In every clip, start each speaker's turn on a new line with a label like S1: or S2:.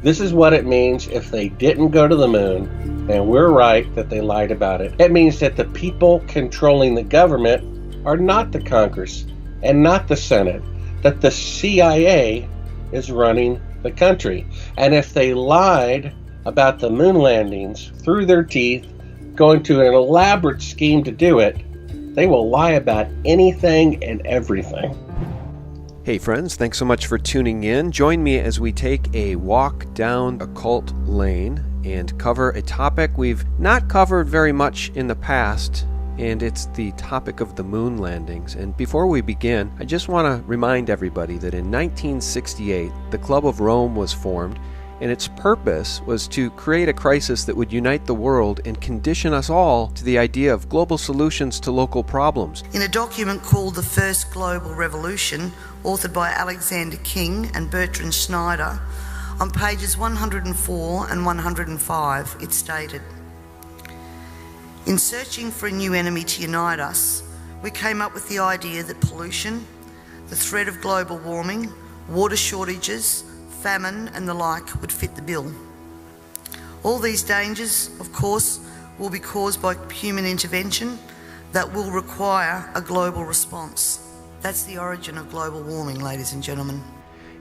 S1: This is what it means if they didn't go to the moon, and we're right that they lied about it. It means that the people controlling the government are not the Congress and not the Senate, that the CIA is running the country. And if they lied about the moon landings through their teeth, going to an elaborate scheme to do it, they will lie about anything and everything.
S2: Hey friends, thanks so much for tuning in. Join me as we take a walk down occult lane and cover a topic we've not covered very much in the past, and it's the topic of the moon landings. And before we begin, I just want to remind everybody that in 1968, the Club of Rome was formed, and its purpose was to create a crisis that would unite the world and condition us all to the idea of global solutions to local problems.
S3: In a document called The First Global Revolution, authored by Alexander King and Bertrand Schneider, on pages 104 and 105, it stated, "In searching for a new enemy to unite us, we came up with the idea that pollution, the threat of global warming, water shortages, famine and the like would fit the bill. All these dangers, of course, will be caused by human intervention that will require a global response." That's the origin of global warming, ladies and gentlemen.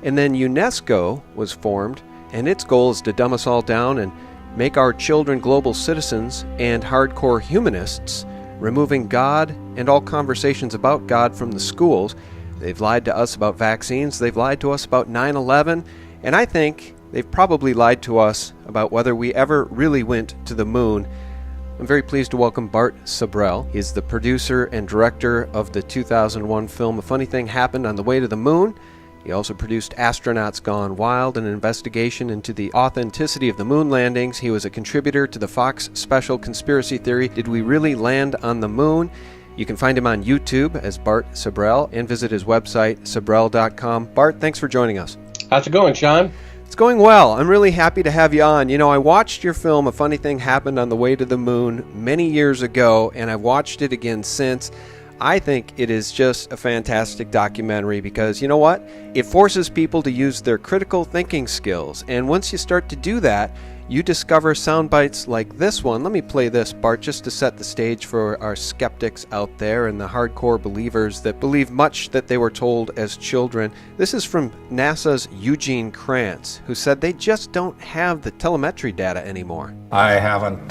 S2: And then UNESCO was formed, and its goal is to dumb us all down and make our children global citizens and hardcore humanists, removing God and all conversations about God from the schools. They've lied to us about vaccines, they've lied to us about 9/11, and I think they've probably lied to us about whether we ever really went to the moon. I'm very pleased to welcome Bart Sibrel. He's the producer and director of the 2001 film A Funny Thing Happened on the Way to the Moon. He also produced Astronauts Gone Wild, an investigation into the authenticity of the moon landings. He was a contributor to the Fox special Conspiracy Theory, Did We Really Land on the Moon? You can find him on YouTube as Bart Sibrel and visit his website, sibrel.com. Bart, thanks for joining us.
S1: How's it going, Sean?
S2: It's going well. I'm really happy to have you on. You know, I watched your film, A Funny Thing Happened on the Way to the Moon, many years ago, and I've watched it again since. I think it is just a fantastic documentary because, you know what? It forces people to use their critical thinking skills. And once you start to do that, you discover sound bites like this one. Let me play this, Bart, just to set the stage for our skeptics out there and the hardcore believers that believe much that they were told as children. This is from NASA's Eugene Kranz, who said they just don't have the telemetry data anymore.
S4: I haven't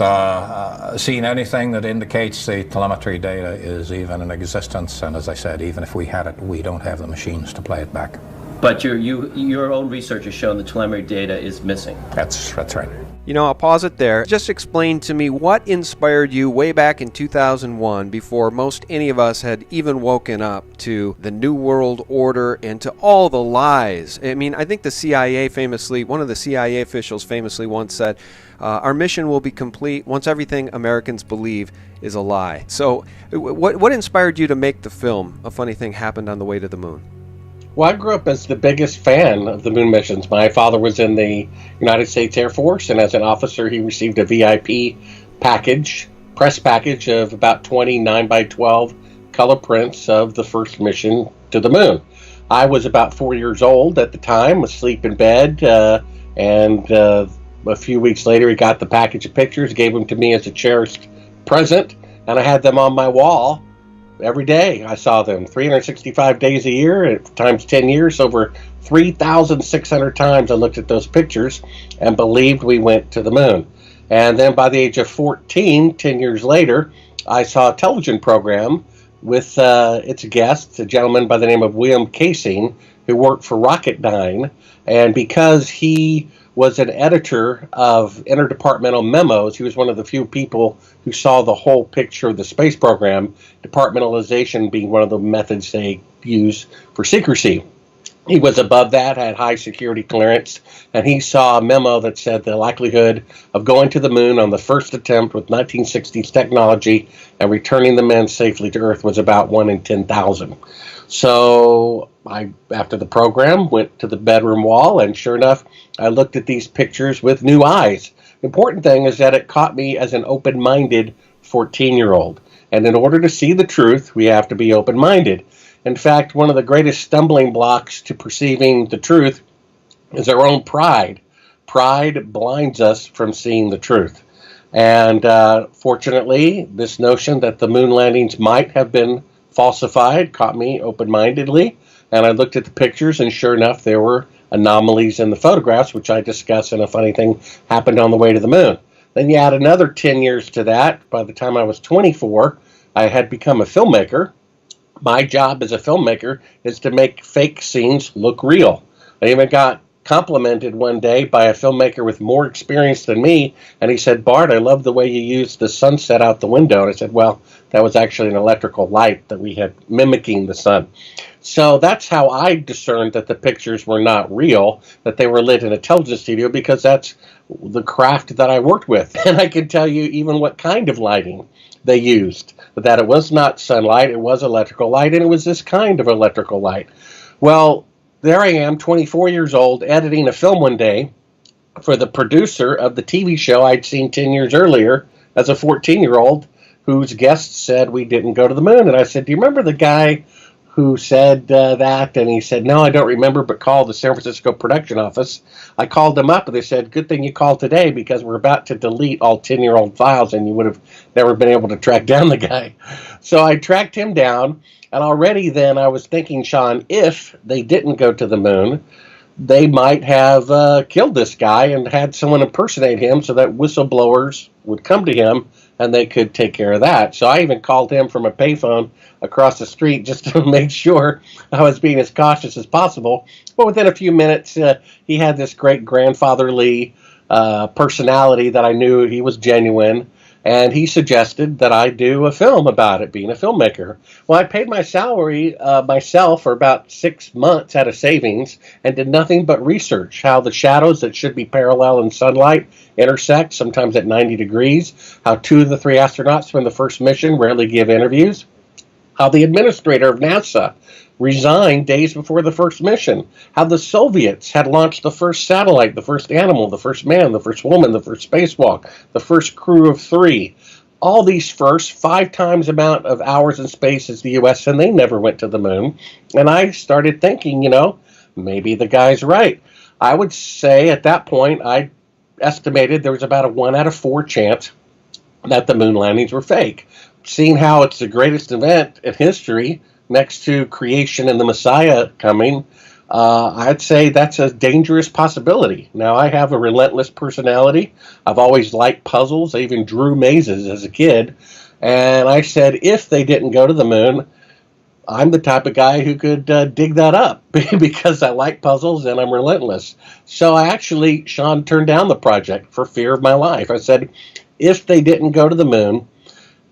S4: seen anything that indicates the telemetry data is even in existence, and as I said, even if we had it, we don't have the machines to play it back.
S5: But your own research has shown the telemetry data is missing.
S4: That's right.
S2: You know, I'll pause it there. Just explain to me what inspired you way back in 2001, before most any of us had even woken up to the New World Order and to all the lies. I mean, I think the CIA famously, one of the CIA officials famously once said, our mission will be complete once everything Americans believe is a lie. So what inspired you to make the film, A Funny Thing Happened on the Way to the Moon?
S1: Well, I grew up as the biggest fan of the moon missions. My father was in the United States Air Force, and as an officer, he received a VIP press package of about 20 9x12 color prints of the first mission to the moon. I was about 4 years old at the time, asleep in bed, and a few weeks later, he got the package of pictures, gave them to me as a cherished present, and I had them on my wall. Every day I saw them, 365 days a year, times 10 years, over 3,600 times I looked at those pictures and believed we went to the moon. And then by the age of 14, 10 years later, I saw a television program with its guest, a gentleman by the name of William Casing, who worked for Rocketdyne. And because he was an editor of interdepartmental memos, he was one of the few people who saw the whole picture of the space program, departmentalization being one of the methods they use for secrecy. He was above that, had high security clearance, and he saw a memo that said the likelihood of going to the moon on the first attempt with 1960s technology and returning the men safely to Earth was about 1 in 10,000. So I, after the program, went to the bedroom wall, and sure enough, I looked at these pictures with new eyes. The important thing is that it caught me as an open-minded 14-year-old. And in order to see the truth, we have to be open-minded. In fact, one of the greatest stumbling blocks to perceiving the truth is our own pride. pride blinds us from seeing the truth. And fortunately, this notion that the moon landings might have been falsified caught me open-mindedly. And I looked at the pictures, and sure enough, there were anomalies in the photographs, which I discuss in A Funny Thing Happened on the Way to the Moon. Then you add another 10 years to that. By the time I was 24, I had become a filmmaker. My job as a filmmaker is to make fake scenes look real. I even got complimented one day by a filmmaker with more experience than me, and he said, "Bart, I love the way you used the sunset out the window." And I said, well, that was actually an electrical light that we had mimicking the sun. So that's how I discerned that the pictures were not real, that they were lit in a television studio, because that's the craft that I worked with. And I can tell you even what kind of lighting they used, that it was not sunlight, it was electrical light, and it was this kind of electrical light. Well, there I am, 24 years old, editing a film one day for the producer of the TV show I'd seen 10 years earlier as a 14-year-old, whose guests said we didn't go to the moon. And I said, "Do you remember the guy who said that?" And he said, "No, I don't remember, but call the San Francisco production office." I called them up, and they said, "Good thing you called today, because we're about to delete all 10-year-old files, and you would have never been able to track down the guy." So I tracked him down, and already then I was thinking, Sean, if they didn't go to the moon, they might have killed this guy and had someone impersonate him so that whistleblowers would come to him and they could take care of that. So I even called him from a payphone across the street just to make sure I was being as cautious as possible. But within a few minutes, he had this great grandfatherly personality that I knew he was genuine. And he suggested that I do a film about it, being a filmmaker. Well, I paid my salary myself for about 6 months out of savings and did nothing but research how the shadows that should be parallel in sunlight intersect, sometimes at 90 degrees, how 2 of the 3 astronauts from the first mission rarely give interviews, how the administrator of NASA resigned days before the first mission, how the Soviets had launched the first satellite, the first animal, the first man, the first woman, the first spacewalk, the first crew of 3. All these firsts, 5 times amount of hours in space as the U.S., and they never went to the moon. And I started thinking, maybe the guy's right. I would say at that point, I estimated there was about a 1 out of 4 chance that the moon landings were fake. Seeing how it's the greatest event in history, next to creation and the Messiah coming, I'd say that's a dangerous possibility. Now, I have a relentless personality. I've always liked puzzles. I even drew mazes as a kid. And I said, if they didn't go to the moon, I'm the type of guy who could dig that up because I like puzzles and I'm relentless. So I actually, Sean, turned down the project for fear of my life. I said, if they didn't go to the moon,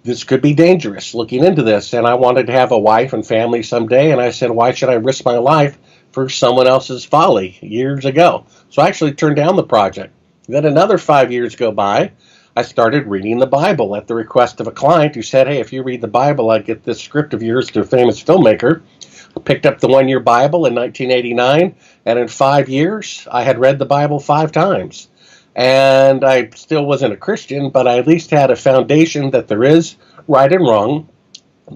S1: this could be dangerous, looking into this. And I wanted to have a wife and family someday. And I said, why should I risk my life for someone else's folly years ago? So I actually turned down the project. Then another 5 years go by. I started reading the Bible at the request of a client who said, hey, if you read the Bible, I get this script of yours to a famous filmmaker. I picked up the 1 Year Bible in 1989. And in 5 years, I had read the Bible 5 times. And I still wasn't a Christian, but I at least had a foundation that there is right and wrong,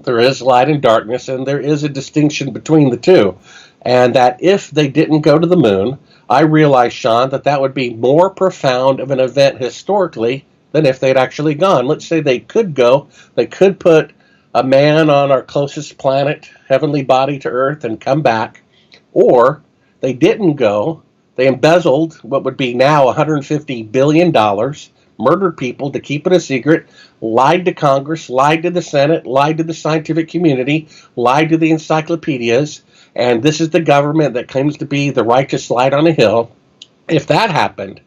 S1: there is light and darkness, and there is a distinction between the two. And that if they didn't go to the moon, I realized, Sean, that would be more profound of an event historically than if they'd actually gone. Let's say they could go, they could put a man on our closest planet, heavenly body to Earth, and come back, or they didn't go. They embezzled what would be now $150 billion, murdered people to keep it a secret, lied to Congress, lied to the Senate, lied to the scientific community, lied to the encyclopedias, and this is the government that claims to be the righteous light on a hill. If that happened,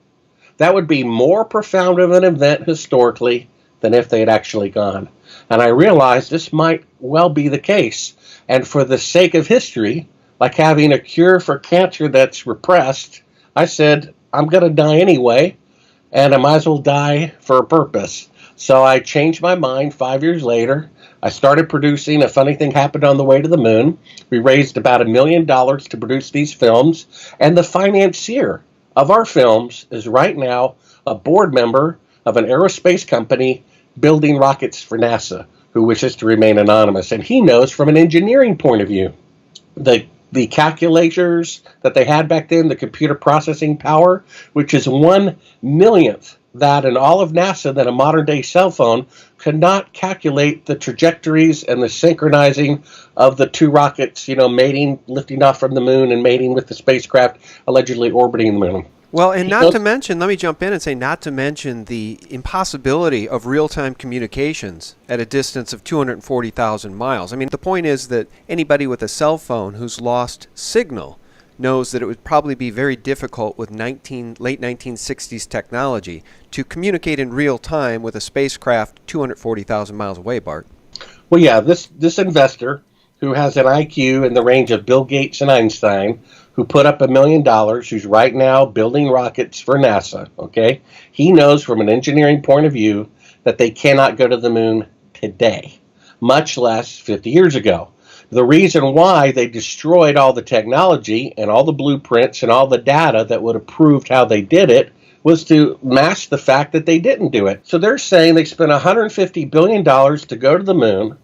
S1: that would be more profound of an event historically than if they had actually gone. And I realized this might well be the case. And for the sake of history, like having a cure for cancer that's repressed, I said, I'm going to die anyway, and I might as well die for a purpose. So I changed my mind 5 years later. I started producing A Funny Thing Happened on the Way to the Moon. We raised about $1 million to produce these films, and the financier of our films is right now a board member of an aerospace company building rockets for NASA, who wishes to remain anonymous. And he knows from an engineering point of view, the the calculators that they had back then, the computer processing power, which is 1/1,000,000th that in all of NASA, that a modern day cell phone could not calculate the trajectories and the synchronizing of the two rockets, mating, lifting off from the moon and mating with the spacecraft allegedly orbiting the moon.
S2: Well, and not to mention, let me jump in and say, not to mention the impossibility of real-time communications at a distance of 240,000 miles. I mean, the point is that anybody with a cell phone who's lost signal knows that it would probably be very difficult with late 1960s technology to communicate in real time with a spacecraft 240,000 miles away, Bart.
S1: Well, yeah, this investor who has an IQ in the range of Bill Gates and Einstein, who put up $1 million, who's right now building rockets for NASA, okay? He knows from an engineering point of view that they cannot go to the moon today, much less 50 years ago. The reason why they destroyed all the technology and all the blueprints and all the data that would have proved how they did it was to mask the fact that they didn't do it. So they're saying they spent $150 billion to go to the moon,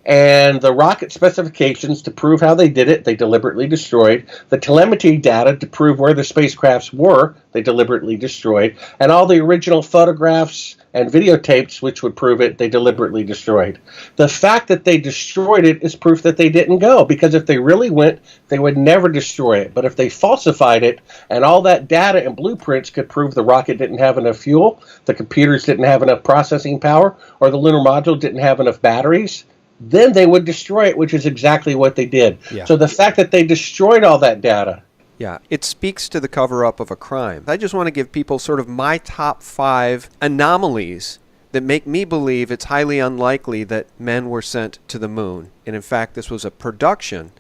S1: and the rocket specifications to prove how they did it, they deliberately destroyed. The telemetry data to prove where the spacecrafts were, they deliberately destroyed. And all the original photographs and videotapes which would prove it, they deliberately destroyed. The fact that they destroyed it is proof that they didn't go, because if they really went, they would never destroy it. But if they falsified it, and all that data and blueprints could prove the rocket didn't have enough fuel, the computers didn't have enough processing power, or the lunar module didn't have enough batteries, then they would destroy it, which is exactly what they did. Yeah. So the fact that they destroyed all that data.
S2: Yeah, it speaks to the cover-up of a crime. I just want to give people sort of my top 5 anomalies that make me believe it's highly unlikely that men were sent to the moon. And in fact, this was a production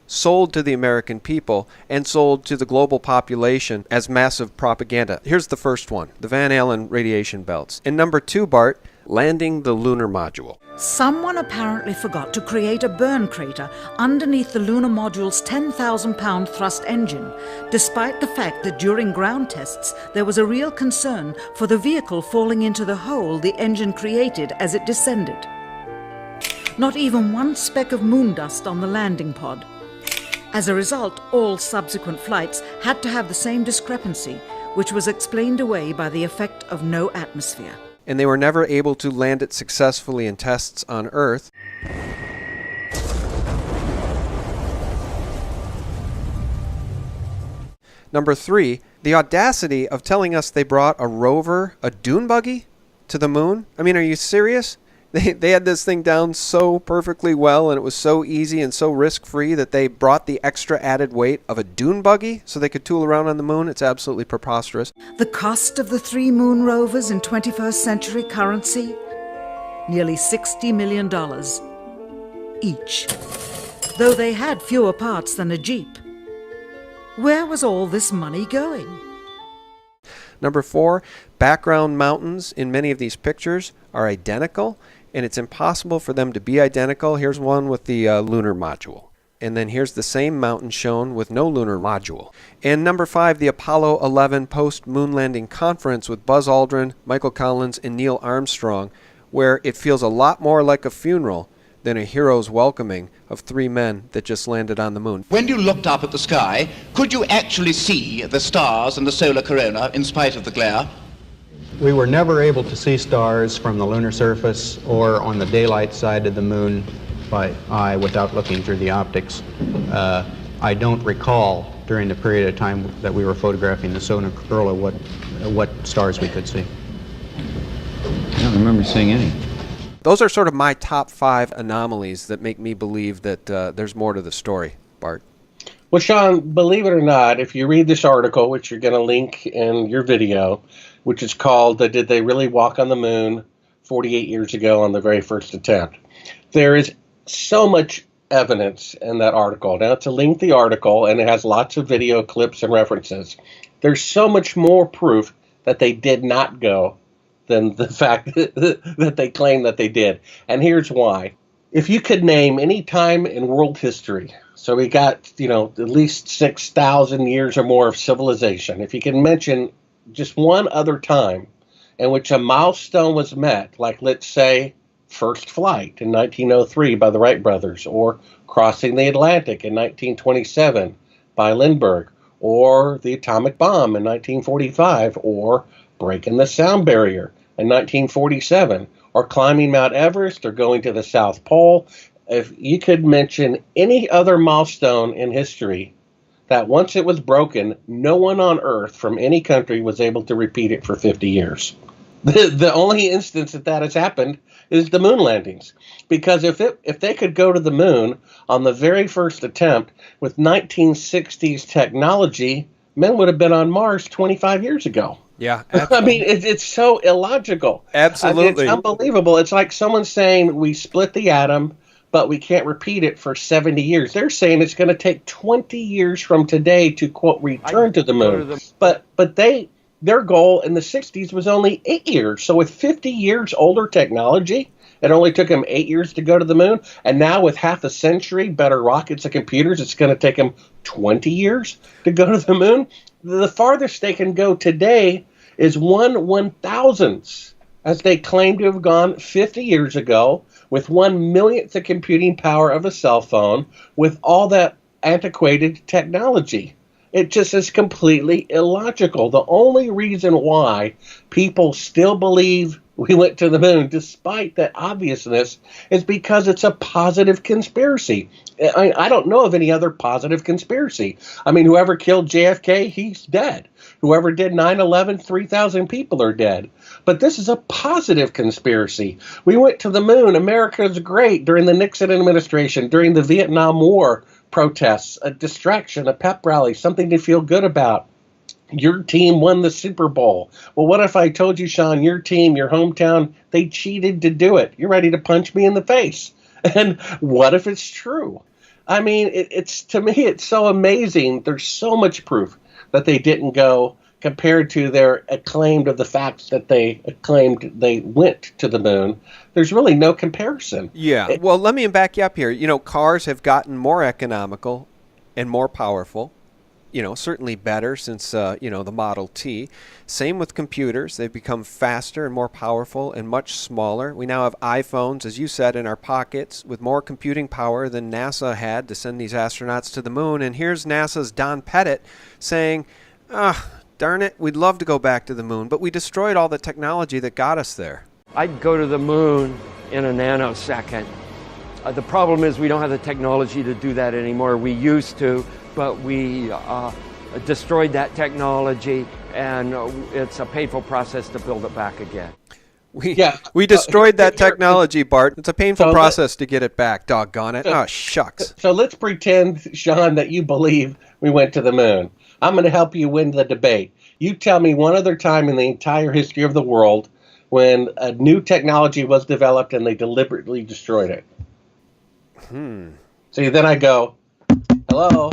S2: sold to the American people and sold to the global population as massive propaganda. Here's the first one, the Van Allen radiation belts. And number 2, Bart, landing the lunar module.
S6: Someone apparently forgot to create a burn crater underneath the lunar module's 10,000-pound thrust engine, despite the fact that during ground tests there was a real concern for the vehicle falling into the hole the engine created as it descended. Not even one speck of moon dust on the landing pod. As a result, all subsequent flights had to have the same discrepancy, which was explained away by the effect of no atmosphere.
S2: And they were never able to land it successfully in tests on Earth. Number 3, the audacity of telling us they brought a rover, a dune buggy, to the moon. I mean, are you serious? They had this thing down so perfectly well, and it was so easy and so risk-free that they brought the extra added weight of a dune buggy so they could tool around on the moon. It's absolutely preposterous.
S6: The cost of the 3 moon rovers in 21st century currency? Nearly $60 million each, though they had fewer parts than a Jeep. Where was all this money going?
S2: Number 4, background mountains in many of these pictures are identical, and it's impossible for them to be identical. Here's one with the lunar module. And then here's the same mountain shown with no lunar module. And number 5, the Apollo 11 post-moon landing conference with Buzz Aldrin, Michael Collins, and Neil Armstrong, where it feels a lot more like a funeral than a hero's welcoming of 3 men that just landed on the moon.
S7: When you looked up at the sky, could you actually see the stars and the solar corona in spite of the glare?
S8: We were never able to see stars from the lunar surface or on the daylight side of the moon by eye without looking through the optics. I don't recall during the period of time that we were photographing the solar corona what stars we could see.
S9: I don't remember seeing any.
S2: Those are sort of my top 5 anomalies that make me believe that there's more to the story, Bart.
S1: Well, Sean, believe it or not, if you read this article, which you're going to link in your video, which is called Did They Really Walk on the Moon 48 years ago on the very first attempt? There is so much evidence in that article. Now, it's a lengthy article, and it has lots of video clips and references. There's so much more proof that they did not go than the fact that they claim that they did. And here's why. If you could name any time in world history, so we got, at least 6,000 years or more of civilization, if you can mention just one other time in which a milestone was met, like let's say first flight in 1903 by the Wright brothers, or crossing the Atlantic in 1927 by Lindbergh, or the atomic bomb in 1945, or breaking the sound barrier in 1947, or climbing Mount Everest, or going to the South Pole. If you could mention any other milestone in history that once it was broken, no one on Earth from any country was able to repeat it for 50 years. The only instance that has happened is the moon landings. Because if they could go to the moon on the very first attempt with 1960s technology, men would have been on Mars 25 years ago.
S2: Yeah.
S1: I mean, it's so illogical.
S2: Absolutely.
S1: It's unbelievable. It's like someone saying we split the atom, but we can't repeat it for 70 years. They're saying it's going to take 20 years from today to, quote, return to the moon. But their goal in the 60s was only 8 years. So with 50 years older technology, it only took them 8 years to go to the moon. And now with half a century, better rockets and computers, it's going to take them 20 years to go to the moon. The farthest they can go today is 1/1000th, as they claim to have gone 50 years ago, with 1/millionth the computing power of a cell phone, with all that antiquated technology. It just is completely illogical. The only reason why people still believe we went to the moon, despite that obviousness, is because it's a positive conspiracy. I don't know of any other positive conspiracy. I mean, whoever killed JFK, he's dead. Whoever did 9/11, 3,000 people are dead. But this is a positive conspiracy. We went to the moon. America's great during the Nixon administration, during the Vietnam War protests, a distraction, a pep rally, something to feel good about. Your team won the Super Bowl. Well, what if I told you, Sean, your team, your hometown, they cheated to do it? You're ready to punch me in the face. And what if it's true? I mean, to me, it's so amazing. There's so much proof that they didn't go compared to their acclaimed of the facts that they claimed they went to the moon. There's really no comparison.
S2: Yeah. Well, let me back you up here. You know, cars have gotten more economical and more powerful. You know, certainly better since, the Model T. Same with computers. They've become faster and more powerful and much smaller. We now have iPhones, as you said, in our pockets with more computing power than NASA had to send these astronauts to the moon. And here's NASA's Don Pettit saying, darn it, we'd love to go back to the moon, but we destroyed all the technology that got us there.
S10: I'd go to the moon in a nanosecond. The problem is we don't have the technology to do that anymore. We used to, but we destroyed that technology, and it's a painful process to build it back again.
S2: We destroyed that technology, Bart. It's a painful process to get it back, doggone it. Oh, shucks.
S1: So let's pretend, Sean, that you believe we went to the moon. I'm going to help you win the debate. You tell me one other time in the entire history of the world when a new technology was developed and they deliberately destroyed it. See, then I go, hello?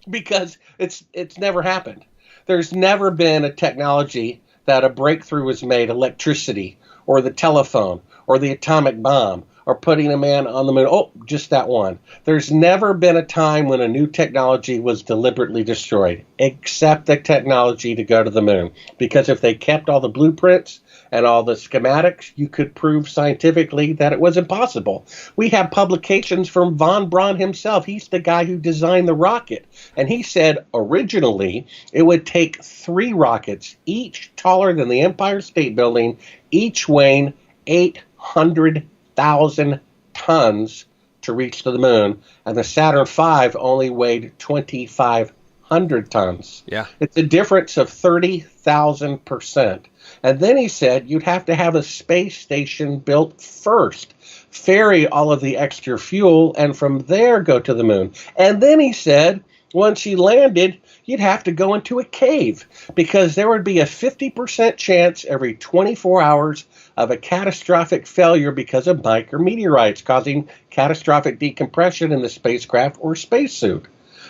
S1: Because it's never happened. There's never been a technology that a breakthrough was made, electricity, or the telephone, or the atomic bomb, or putting a man on the moon. Oh, just that one. There's never been a time when a new technology was deliberately destroyed, except the technology to go to the moon. Because if they kept all the blueprints and all the schematics, you could prove scientifically that it was impossible. We have publications from von Braun himself. He's the guy who designed the rocket. And he said originally it would take 3 rockets, each taller than the Empire State Building, each weighing 800,000 tons to reach to the moon. And the Saturn V only weighed 2,500 tons.
S2: Yeah.
S1: It's a difference of 30,000%. And then he said you'd have to have a space station built first, ferry all of the extra fuel, and from there go to the moon. And then he said once you landed, you'd have to go into a cave because there would be a 50% chance every 24 hours of a catastrophic failure because of micrometeorites causing catastrophic decompression in the spacecraft or spacesuit.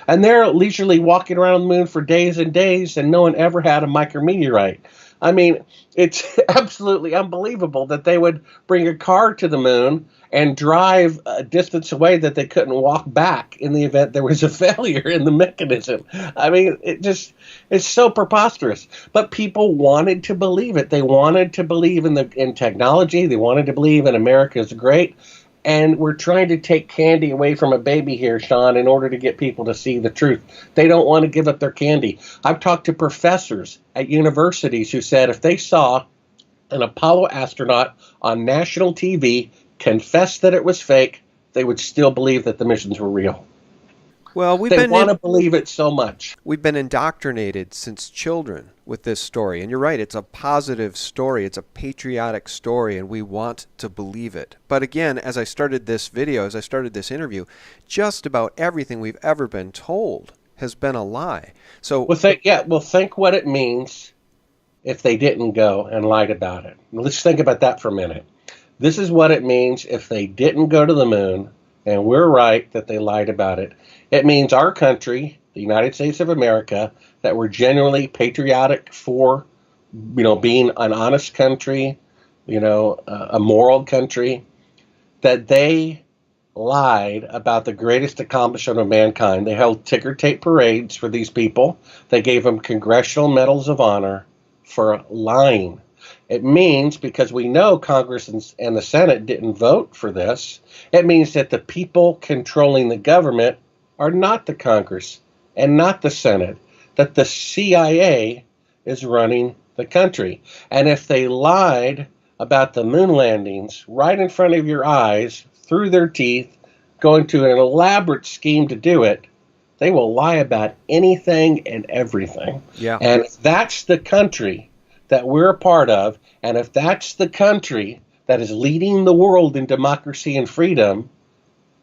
S1: And they're leisurely walking around the moon for days and days, and no one ever had a micrometeorite. I mean, it's absolutely unbelievable that they would bring a car to the moon and drive a distance away that they couldn't walk back in the event there was a failure in the mechanism. I mean, it's so preposterous. But people wanted to believe it. They wanted to believe in technology. They wanted to believe in America's great. And we're trying to take candy away from a baby here, Sean, in order to get people to see the truth. They don't want to give up their candy. I've talked to professors at universities who said if they saw an Apollo astronaut on national TV confess that it was fake, they would still believe that the missions were real.
S2: Well,
S1: they want to believe it so much.
S2: We've been indoctrinated since children with this story. And you're right, it's a positive story. It's a patriotic story, and we want to believe it. But again, as I started this video, as I started this interview, just about everything we've ever been told has been a lie. So,
S1: think what it means if they didn't go and lied about it. Let's think about that for a minute. This is what it means if they didn't go to the moon, and we're right that they lied about it. It means our country, the United States of America, that we're genuinely patriotic for, being an honest country, a moral country, that they lied about the greatest accomplishment of mankind. They held ticker tape parades for these people. They gave them congressional medals of honor for lying. It means, because we know Congress and the Senate didn't vote for this, it means that the people controlling the government are not the Congress and not the Senate, that the CIA is running the country. And if they lied about the moon landings right in front of your eyes, through their teeth, going to an elaborate scheme to do it, they will lie about anything and everything.
S2: Yeah.
S1: And if that's the country that we're a part of, and if that's the country that is leading the world in democracy and freedom,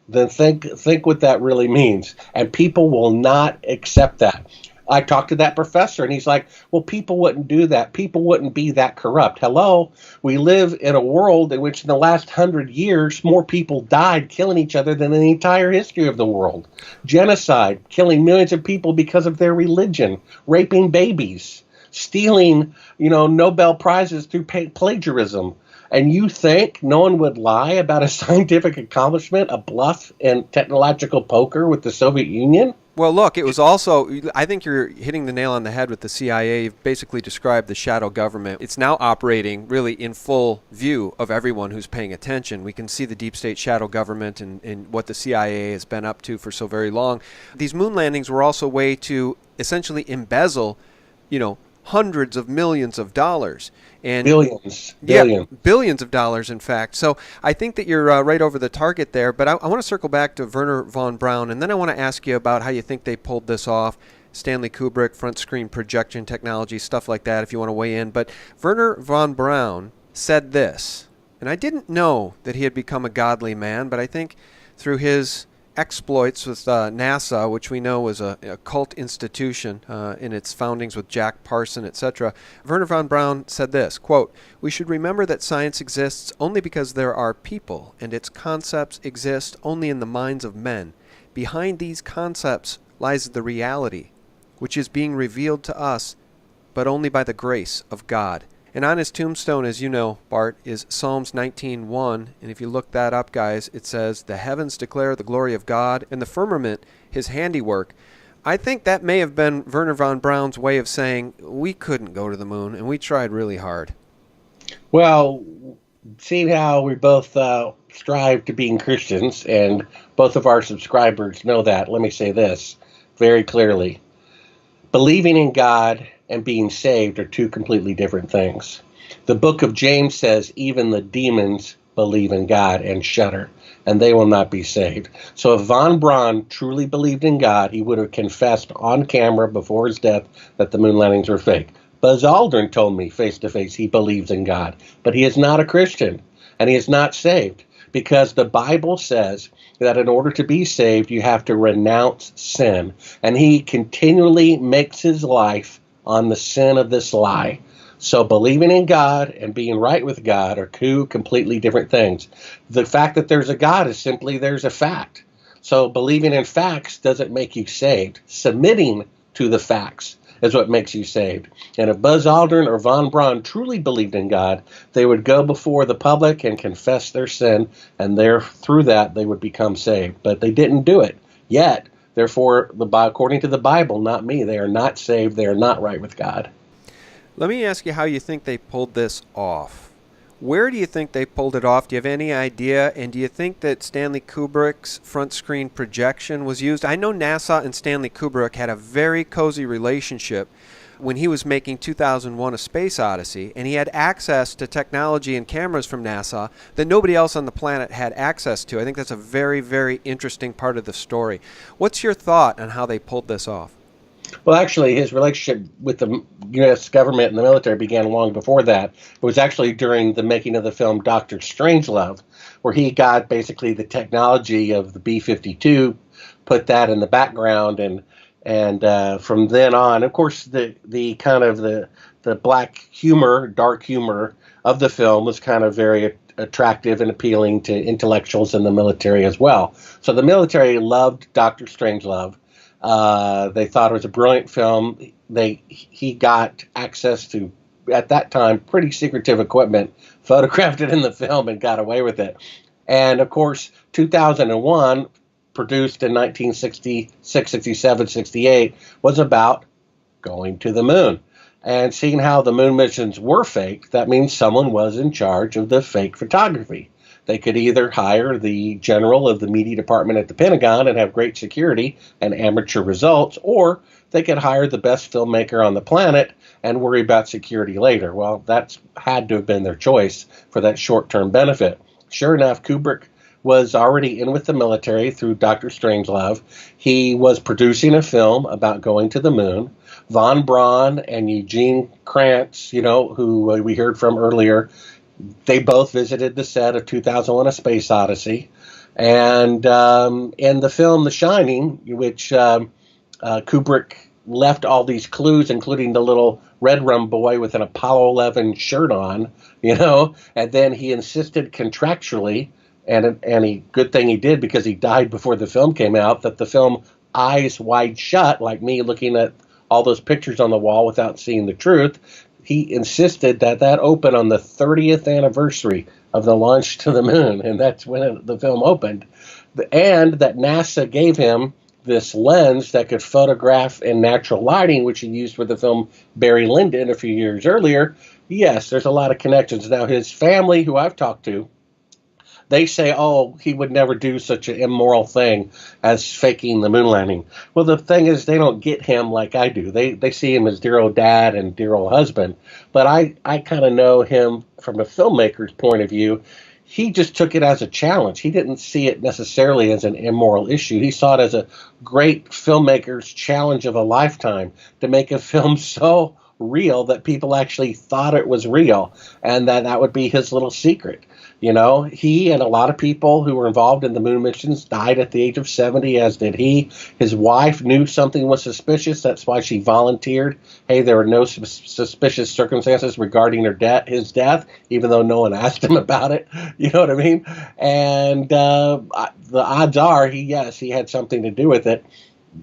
S1: then think what that really means. And people will not accept that. I talked to that professor, and he's like, well, people wouldn't do that. People wouldn't be that corrupt. Hello? We live in a world in which in the last 100 years, more people died killing each other than in the entire history of the world. Genocide, killing millions of people because of their religion, raping babies, stealing, Nobel Prizes through plagiarism. And you think no one would lie about a scientific accomplishment, a bluff and technological poker with the Soviet Union?
S2: Well, look, it was also, I think you're hitting the nail on the head with the CIA. You've basically described the shadow government. It's now operating really in full view of everyone who's paying attention. We can see the deep state shadow government and what the CIA has been up to for so very long. These moon landings were also a way to essentially embezzle, hundreds of millions of dollars. And
S1: billions.
S2: Billions of dollars, in fact. So I think that you're right over the target there. But I want to circle back to Wernher von Braun, and then I want to ask you about how you think they pulled this off. Stanley Kubrick, front screen projection technology, stuff like that, if you want to weigh in. But Wernher von Braun said this, and I didn't know that he had become a godly man, but I think through his exploits with NASA, which we know was a cult institution in its foundings with Jack Parson, etc. Wernher von Braun said this, quote, "We should remember that science exists only because there are people, and its concepts exist only in the minds of men. Behind these concepts lies the reality, which is being revealed to us, but only by the grace of God." And on his tombstone, as you know, Bart, is Psalms 19:1. And if you look that up, guys, it says, "The heavens declare the glory of God, and the firmament his handiwork." I think that may have been Wernher von Braun's way of saying, we couldn't go to the moon, and we tried really hard.
S1: Well, seeing how we both strive to being Christians, and both of our subscribers know that, let me say this very clearly. Believing in God and being saved are two completely different things. The book of James says even the demons believe in God and shudder, and they will not be saved. So if von Braun truly believed in God, he would have confessed on camera before his death that the moon landings were fake. Buzz Aldrin told me face to face he believes in God, but he is not a Christian, and he is not saved, because the Bible says that in order to be saved, you have to renounce sin. And he continually makes his life on the sin of this lie. So believing in God and being right with God are two completely different things. The fact that there's a God is simply there's a fact. So believing in facts doesn't make you saved. Submitting to the facts is what makes you saved. And if Buzz Aldrin or Von Braun truly believed in God, they would go before the public and confess their sin, and through that they would become saved. But they didn't do it yet. Therefore, according to the Bible, not me, they are not saved. They are not right with God.
S2: Let me ask you how you think they pulled this off. Where do you think they pulled it off? Do you have any idea? And do you think that Stanley Kubrick's front screen projection was used? I know NASA and Stanley Kubrick had a very cozy relationship when he was making 2001: A Space Odyssey, and he had access to technology and cameras from NASA that nobody else on the planet had access to. I think that's a very, very interesting part of the story. What's your thought on how they pulled this off?
S1: Well, actually, his relationship with the U.S. government and the military began long before that. It was actually during the making of the film Dr. Strangelove, where he got basically the technology of the B-52, put that in the background, and from then on, of course, the kind of the black humor, dark humor of the film was kind of very attractive and appealing to intellectuals in the military as well. So the military loved Dr. Strangelove. They thought it was a brilliant film. He got access to, at that time, pretty secretive equipment, photographed it in the film, and got away with it. And of course, 2001, produced in 1966, 67, 68, was about going to the moon. And seeing how the moon missions were fake, that means someone was in charge of the fake photography. They could either hire the general of the media department at the Pentagon and have great security and amateur results, or they could hire the best filmmaker on the planet and worry about security later. Well, that's had to have been their choice for that short-term benefit. Sure enough, Kubrick was already in with the military through Dr. Strangelove. He was producing a film about going to the moon. Von Braun and Eugene Krantz, who we heard from earlier, they both visited the set of 2001: A Space Odyssey. And in the film The Shining, which Kubrick left all these clues, including the little red rum boy with an Apollo 11 shirt on, and then he insisted contractually, and good thing he did because he died before the film came out, that the film Eyes Wide Shut, like me looking at all those pictures on the wall without seeing the truth, he insisted that opened on the 30th anniversary of the launch to the moon, and that's when the film opened. And that NASA gave him this lens that could photograph in natural lighting, which he used for the film Barry Lyndon a few years earlier. Yes, there's a lot of connections. Now, his family, who I've talked to, they say, he would never do such an immoral thing as faking the moon landing. Well, the thing is, they don't get him like I do. They see him as dear old dad and dear old husband. But I kind of know him from a filmmaker's point of view. He just took it as a challenge. He didn't see it necessarily as an immoral issue. He saw it as a great filmmaker's challenge of a lifetime to make a film so real that people actually thought it was real, and that would be his little secret. He and a lot of people who were involved in the moon missions died at the age of 70, as did he. His wife knew something was suspicious. That's why she volunteered. Hey, there were no suspicious circumstances regarding his death, even though no one asked him about it. You know what I mean? And the odds are he had something to do with it.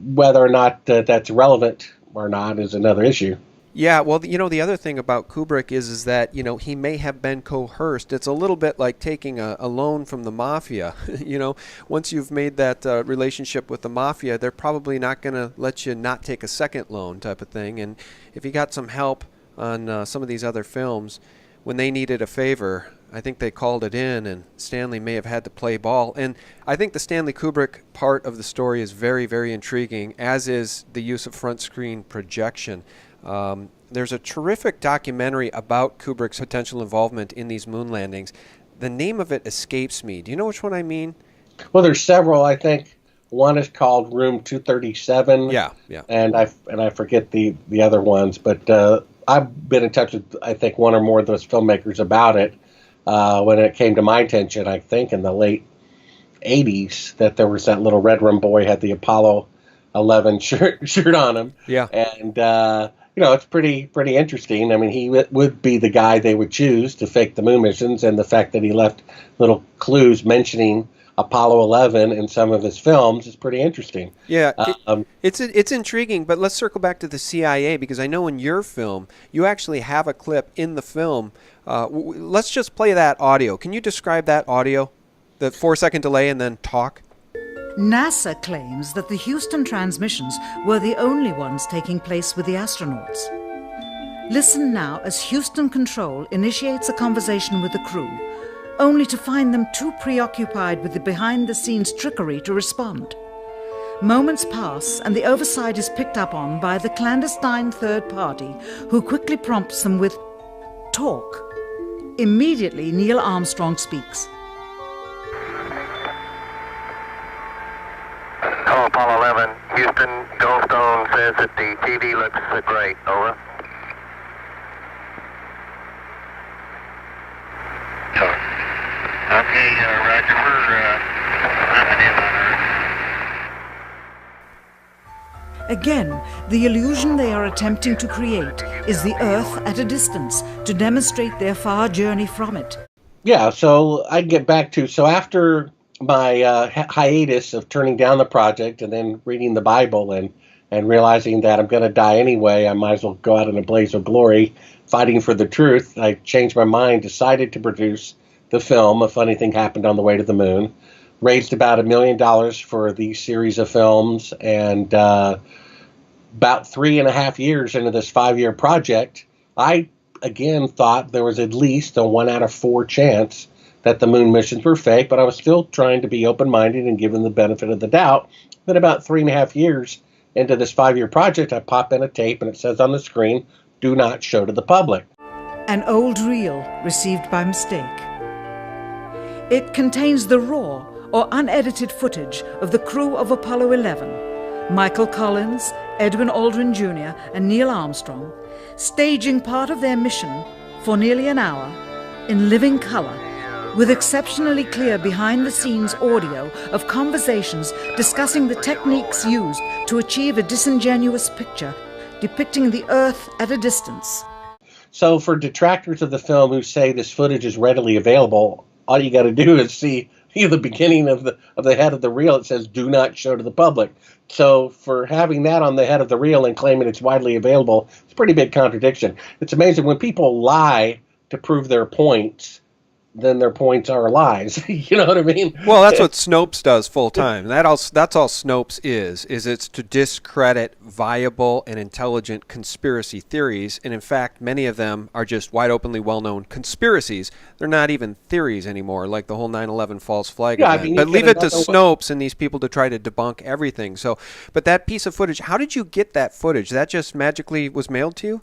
S1: Whether or not that's relevant or not is another issue.
S2: Yeah, well, the other thing about Kubrick is that, he may have been coerced. It's a little bit like taking a loan from the mafia. Once you've made that relationship with the mafia, they're probably not going to let you not take a second loan type of thing. And if you got some help on some of these other films, when they needed a favor, I think they called it in, and Stanley may have had to play ball. And I think the Stanley Kubrick part of the story is very, very intriguing, as is the use of front screen projection. There's a terrific documentary about Kubrick's potential involvement in these moon landings. The name of it escapes me. Do you know which one I mean?
S1: Well, there's several. I think one is called Room 237.
S2: Yeah.
S1: And I forget the other ones, but I've been in touch with, I think, one or more of those filmmakers about it when it came to my attention, I think, in the late 80s, that there was that little red rum boy had the Apollo 11 shirt on him.
S2: Yeah.
S1: And it's pretty interesting. I mean, he would be the guy they would choose to fake the moon missions, and the fact that he left little clues mentioning Apollo 11 in some of his films is pretty interesting.
S2: Yeah, it's intriguing, but let's circle back to the CIA, because I know in your film, you actually have a clip in the film. Let's just play that audio. Can you describe that audio? The 4-second delay and then talk?
S6: NASA claims that the Houston transmissions were the only ones taking place with the astronauts. Listen now as Houston Control initiates a conversation with the crew, only to find them too preoccupied with the behind-the-scenes trickery to respond. Moments pass, and the oversight is picked up on by the clandestine third party, who quickly prompts them with talk. Immediately, Neil Armstrong speaks.
S11: Hello, Apollo 11. Houston, Goldstone says that the TV looks great. Over. Okay, Roger. We're dropping in on Earth.
S6: Again, the illusion they are attempting to create is the Earth at a distance to demonstrate their far journey from it.
S1: Yeah, so I get back to, so after my hiatus of turning down the project and then reading the Bible and realizing that I'm going to die anyway, I might as well go out in a blaze of glory fighting for the truth, I changed my mind, decided to produce the film, A Funny Thing Happened on the Way to the Moon, raised about $1 million for the series of films, and about 3.5 years into this 5-year project, I again thought there was at least a 1 out of 4 chance that the moon missions were fake, but I was still trying to be open-minded and give them the benefit of the doubt. Then about 3.5 years into this 5-year project, I pop in a tape and it says on the screen, "Do not show to the public."
S6: An old reel received by mistake. It contains the raw or unedited footage of the crew of Apollo 11, Michael Collins, Edwin Aldrin Jr., and Neil Armstrong, staging part of their mission for nearly an hour in living color, with exceptionally clear behind-the-scenes audio of conversations discussing the techniques used to achieve a disingenuous picture depicting the Earth at a distance.
S1: So for detractors of the film who say this footage is readily available, all you got to do is see the beginning of the head of the reel. It says, "Do not show to the public." So for having that on the head of the reel and claiming it's widely available, it's a pretty big contradiction. It's amazing when people lie to prove their points, then their points are lies. You know what I mean?
S2: Well, that's what Snopes does full time. That's all Snopes is it's to discredit viable and intelligent conspiracy theories. And in fact, many of them are just wide openly well-known conspiracies. They're not even theories anymore, like the whole 9/11 false flag event. I mean, but leave it to Snopes and these people to try to debunk everything. So, but that piece of footage, how did you get that footage? That just magically was mailed to you?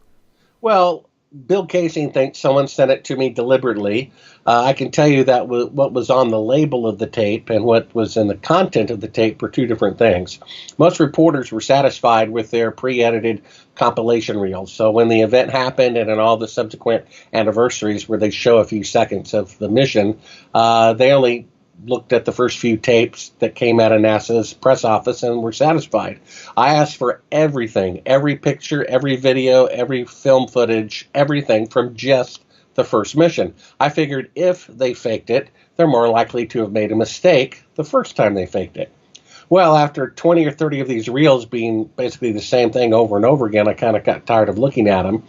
S1: Well, Bill Casing thinks someone sent it to me deliberately. I can tell you that what was on the label of the tape and what was in the content of the tape were two different things. Most reporters were satisfied with their pre-edited compilation reels. So when the event happened and in all the subsequent anniversaries where they show a few seconds of the mission, they only looked at the first few tapes that came out of NASA's press office and were satisfied. I asked for everything, every picture, every video, every film footage, everything from just the first mission. I figured if they faked it, they're more likely to have made a mistake the first time they faked it. Well, after 20 or 30 of these reels being basically the same thing over and over again, I kind of got tired of looking at them.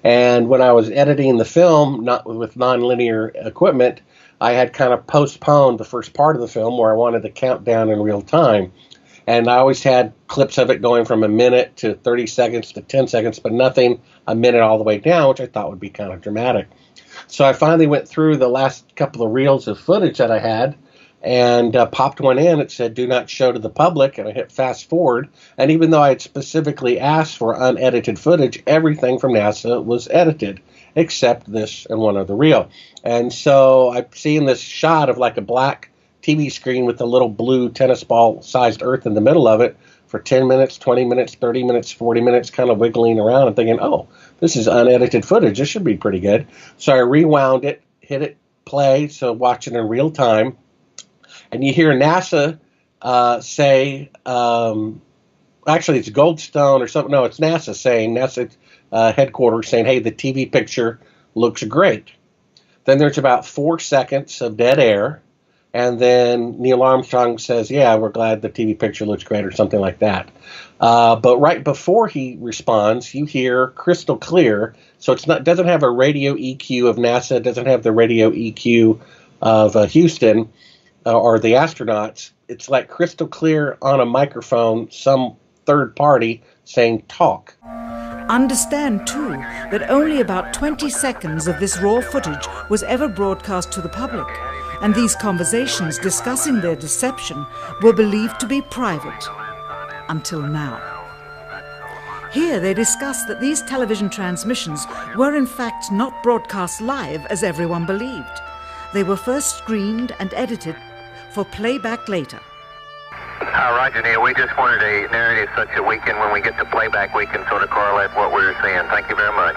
S1: And when I was editing the film, not with nonlinear equipment, I had kind of postponed the first part of the film where I wanted the countdown in real time. And I always had clips of it going from a minute to 30 seconds to 10 seconds, but nothing a minute all the way down, which I thought would be kind of dramatic. So I finally went through the last couple of reels of footage that I had and popped one in. It said, "Do not show to the public," and I hit fast forward. And even though I had specifically asked for unedited footage, everything from NASA was edited, except this and one other reel. And so I've seen this shot of like a black TV screen with a little blue tennis ball sized Earth in the middle of it for 10 minutes, 20 minutes, 30 minutes, 40 minutes, kind of wiggling around and thinking, oh, this is unedited footage. This should be pretty good. So I rewound it, hit it play, so watch it in real time. And you hear NASA say, actually it's Goldstone or something. No, it's NASA saying, NASA headquarters saying, hey, the TV picture looks great. Then there's about 4 seconds of dead air. And then Neil Armstrong says, yeah, we're glad the TV picture looks great, or something like that. But right before he responds, you hear crystal clear. So doesn't have a radio EQ of NASA, doesn't have the radio EQ of Houston or the astronauts. It's like crystal clear on a microphone, some third party saying talk.
S6: Understand, too, that only about 20 seconds of this raw footage was ever broadcast to the public, and these conversations discussing their deception were believed to be private. Until now. Here they discuss that these television transmissions were in fact not broadcast live as everyone believed. They were first screened and edited for playback later.
S11: Roger, Neil. We just wanted a narrative such that we can, when we get to playback, we can sort of correlate what we're seeing. Thank you very much.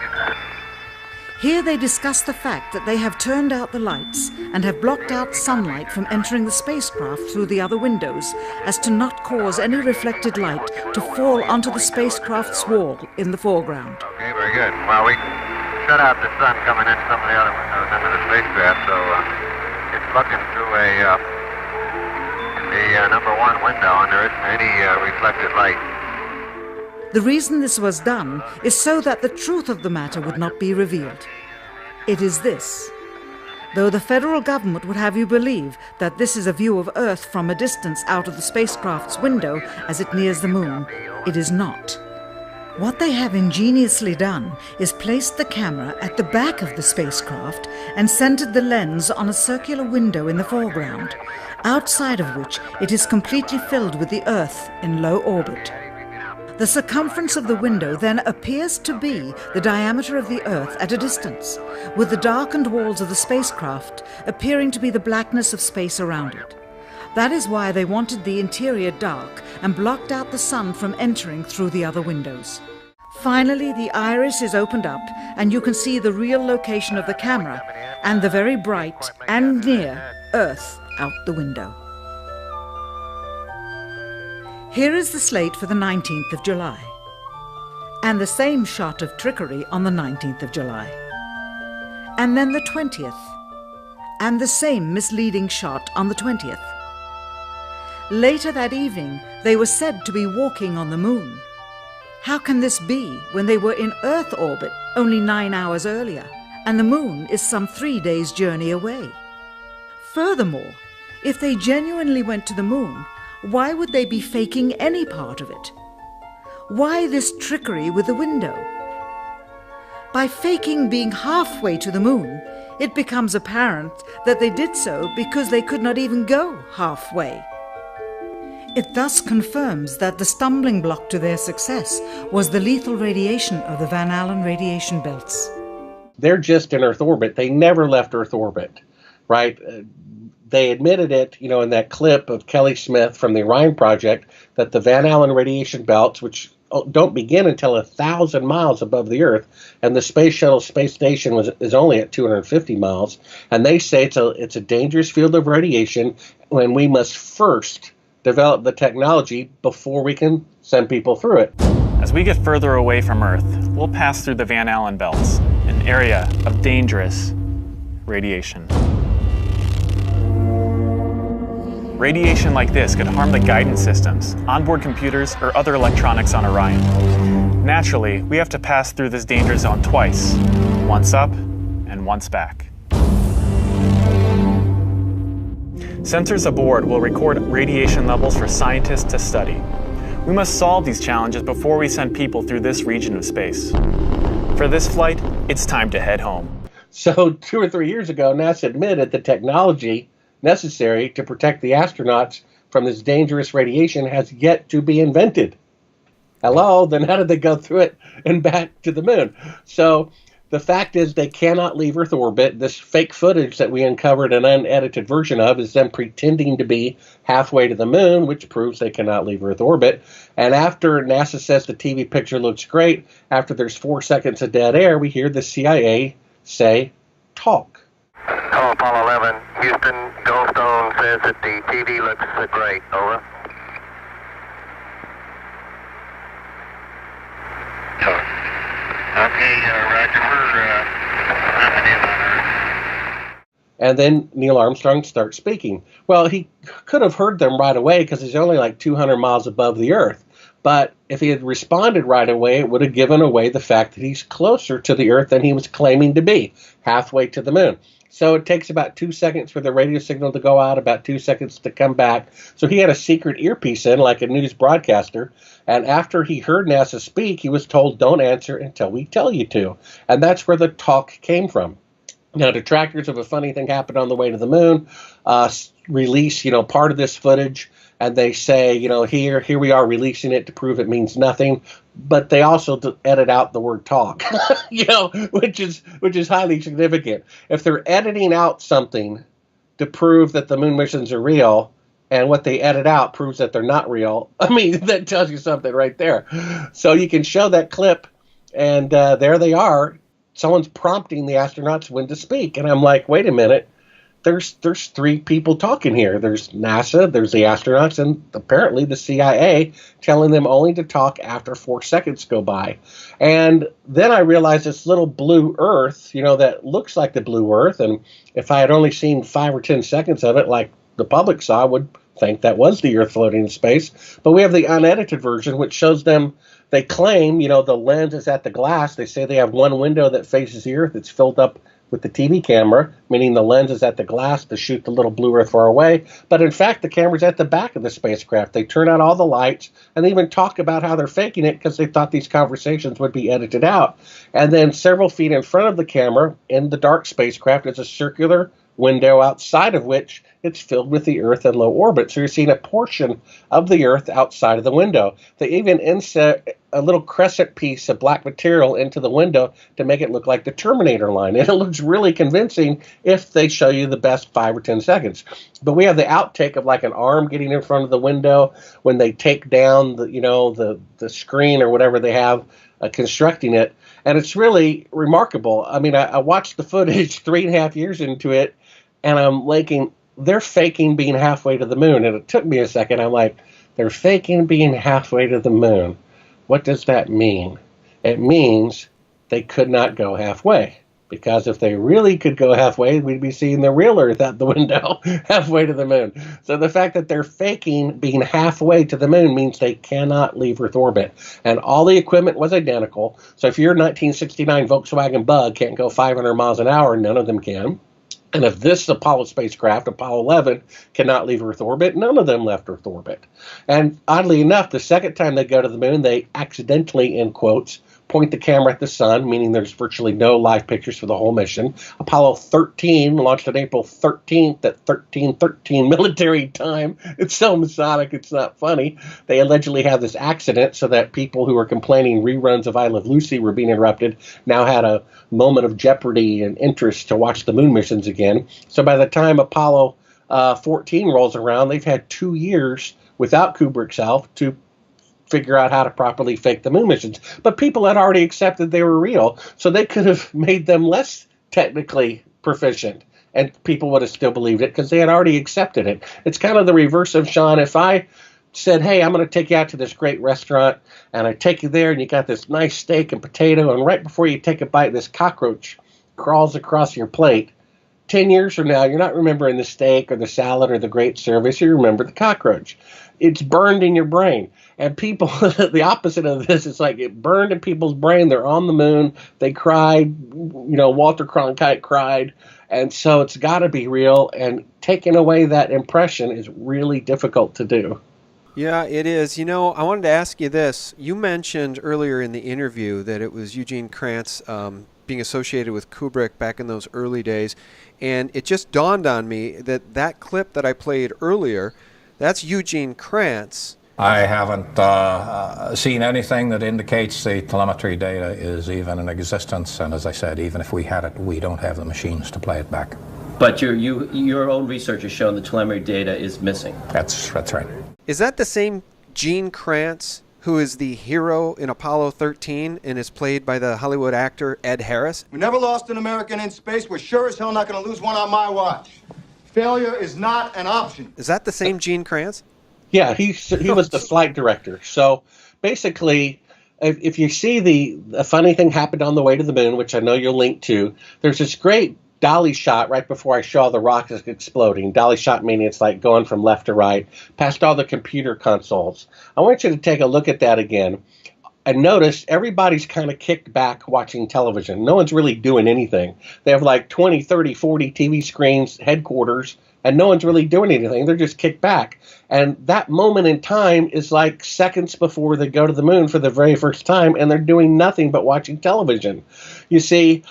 S6: Here they discuss the fact that they have turned out the lights and have blocked out sunlight from entering the spacecraft through the other windows as to not cause any reflected light to fall onto the spacecraft's wall in the foreground.
S11: Okay, very good. Well, we shut out the sun coming in some of the other windows into the spacecraft, so it's looking through the number one window, and there isn't any reflected light.
S6: The reason this was done is so that the truth of the matter would not be revealed. It is this. Though the federal government would have you believe that this is a view of Earth from a distance out of the spacecraft's window as it nears the moon, it is not. What they have ingeniously done is placed the camera at the back of the spacecraft and centered the lens on a circular window in the foreground, outside of which it is completely filled with the Earth in low orbit. The circumference of the window then appears to be the diameter of the Earth at a distance, with the darkened walls of the spacecraft appearing to be the blackness of space around it. That is why they wanted the interior dark and blocked out the sun from entering through the other windows. Finally, the iris is opened up and you can see the real location of the camera and the very bright and near Earth out the window. Here is the slate for the 19th of July, and the same shot of trickery on the 19th of July, and then the 20th, and the same misleading shot on the 20th. Later that evening, they were said to be walking on the moon. How can this be when they were in Earth orbit only 9 hours earlier, and the moon is some 3 days' journey away? Furthermore, if they genuinely went to the moon, why would they be faking any part of it? Why this trickery with the window? By faking being halfway to the moon, it becomes apparent that they did so because they could not even go halfway. It thus confirms that the stumbling block to their success was the lethal radiation of the Van Allen radiation belts.
S1: They're just in Earth orbit. They never left Earth orbit, right? They admitted it, in that clip of Kelly Smith from the Orion Project, that the Van Allen radiation belts, which don't begin until 1,000 miles above the Earth, and the Space Shuttle space station is only at 250 miles, and they say it's a dangerous field of radiation, when we must first develop the technology before we can send people through it.
S12: As we get further away from Earth, we'll pass through the Van Allen belts, an area of dangerous radiation. Radiation like this could harm the guidance systems, onboard computers, or other electronics on Orion. Naturally, we have to pass through this danger zone twice, once up and once back. Sensors aboard will record radiation levels for scientists to study. We must solve these challenges before we send people through this region of space. For this flight, it's time to head home.
S1: So 2 or 3 years ago, NASA admitted the technology necessary to protect the astronauts from this dangerous radiation has yet to be invented. Hello, then how did they go through it and back to the moon? So the fact is they cannot leave Earth orbit. This fake footage that we uncovered an unedited version of is them pretending to be halfway to the moon, which proves they cannot leave Earth orbit. And after NASA says the TV picture looks great, after there's 4 seconds of dead air, we hear the CIA say, talk.
S11: Hello, Apollo 11. Houston, Goldstone says that the TV looks great. Over. Okay, Roger. We're in on Earth.
S1: And then Neil Armstrong starts speaking. Well, he could have heard them right away because he's only like 200 miles above the Earth. But if he had responded right away, it would have given away the fact that he's closer to the Earth than he was claiming to be, halfway to the moon. So it takes about 2 seconds for the radio signal to go out, about 2 seconds to come back. So he had a secret earpiece in, like a news broadcaster. And after he heard NASA speak, he was told, don't answer until we tell you to. And that's where the talk came from. Now, detractors of A Funny Thing Happened on the Way to the Moon release, part of this footage, and they say, here we are releasing it to prove it means nothing. But they also edit out the word talk, which is highly significant. If they're editing out something to prove that the moon missions are real, and what they edit out proves that they're not real, that tells you something right there. So you can show that clip, and there they are. Someone's prompting the astronauts when to speak. And I'm like, wait a minute. There's three people talking here. There's NASA, there's the astronauts, and apparently the CIA telling them only to talk after 4 seconds go by. And then I realized this little blue Earth, that looks like the blue Earth. And if I had only seen 5 or 10 seconds of it, like the public saw, would think that was the Earth floating in space. But we have the unedited version, which shows them. They claim, the lens is at the glass. They say they have one window that faces the Earth. It's filled up with the TV camera, meaning the lens is at the glass to shoot the little blue Earth far away. But in fact, the camera's at the back of the spacecraft. They turn out all the lights, and they even talk about how they're faking it because they thought these conversations would be edited out. And then several feet in front of the camera, in the dark spacecraft, is a circular window outside of which it's filled with the Earth in low orbit. So you're seeing a portion of the Earth outside of the window. They even insert a little crescent piece of black material into the window to make it look like the Terminator line. And it looks really convincing if they show you the best 5 or 10 seconds. But we have the outtake of like an arm getting in front of the window when they take down the screen or whatever they have constructing it. And it's really remarkable. I watched the footage 3.5 years into it, and I'm thinking, they're faking being halfway to the moon. And it took me a second. I'm like, they're faking being halfway to the moon. What does that mean? It means they could not go halfway. Because if they really could go halfway, we'd be seeing the real Earth out the window halfway to the moon. So the fact that they're faking being halfway to the moon means they cannot leave Earth orbit. And all the equipment was identical. So if your 1969 Volkswagen Bug can't go 500 miles an hour, none of them can. And if this Apollo spacecraft, Apollo 11, cannot leave Earth orbit, none of them left Earth orbit. And oddly enough, the second time they go to the moon, they accidentally, in quotes, point the camera at the sun, meaning there's virtually no live pictures for the whole mission. Apollo 13 launched on April 13th at 13:13 military time. It's so Masonic, it's not funny. They allegedly had this accident so that people who were complaining reruns of I Love Lucy were being interrupted now had a moment of jeopardy and interest to watch the moon missions again. So by the time Apollo 14 rolls around, they've had 2 years without Kubrick's help to figure out how to properly fake the moon missions. But people had already accepted they were real, so they could have made them less technically proficient, and people would have still believed it because they had already accepted it. It's kind of the reverse of, Sean, if I said, hey, I'm going to take you out to this great restaurant, and I take you there, and you got this nice steak and potato, and right before you take a bite, this cockroach crawls across your plate. 10 years from now, you're not remembering the steak or the salad or the great service. You remember the cockroach. It's burned in your brain. And people, the opposite of this, it's like it burned in people's brain. They're on the moon. They cried. Walter Cronkite cried. And so it's got to be real. And taking away that impression is really difficult to do.
S2: Yeah, it is. I wanted to ask you this. You mentioned earlier in the interview that it was Eugene Kranz being associated with Kubrick back in those early days. And it just dawned on me that clip that I played earlier, that's Eugene Kranz.
S4: I haven't seen anything that indicates the telemetry data is even in existence. And as I said, even if we had it, we don't have the machines to play it back.
S5: But your own research has shown the telemetry data is missing.
S4: That's right.
S2: Is that the same Gene Kranz who is the hero in Apollo 13 and is played by the Hollywood actor Ed Harris?
S13: We never lost an American in space. We're sure as hell not going to lose one on my watch. Failure is not an option.
S2: Is that the same Gene Kranz?
S1: Yeah, he was the flight director. So basically, if you see A Funny Thing Happened on the Way to the Moon, which I know you'll link to, there's this great dolly shot right before I saw the rockets exploding. Dolly shot meaning it's like going from left to right, past all the computer consoles. I want you to take a look at that again. And notice everybody's kind of kicked back watching television. No one's really doing anything. They have like 20, 30, 40 TV screens, headquarters, and no one's really doing anything. They're just kicked back. And that moment in time is like seconds before they go to the moon for the very first time, and they're doing nothing but watching television. You see,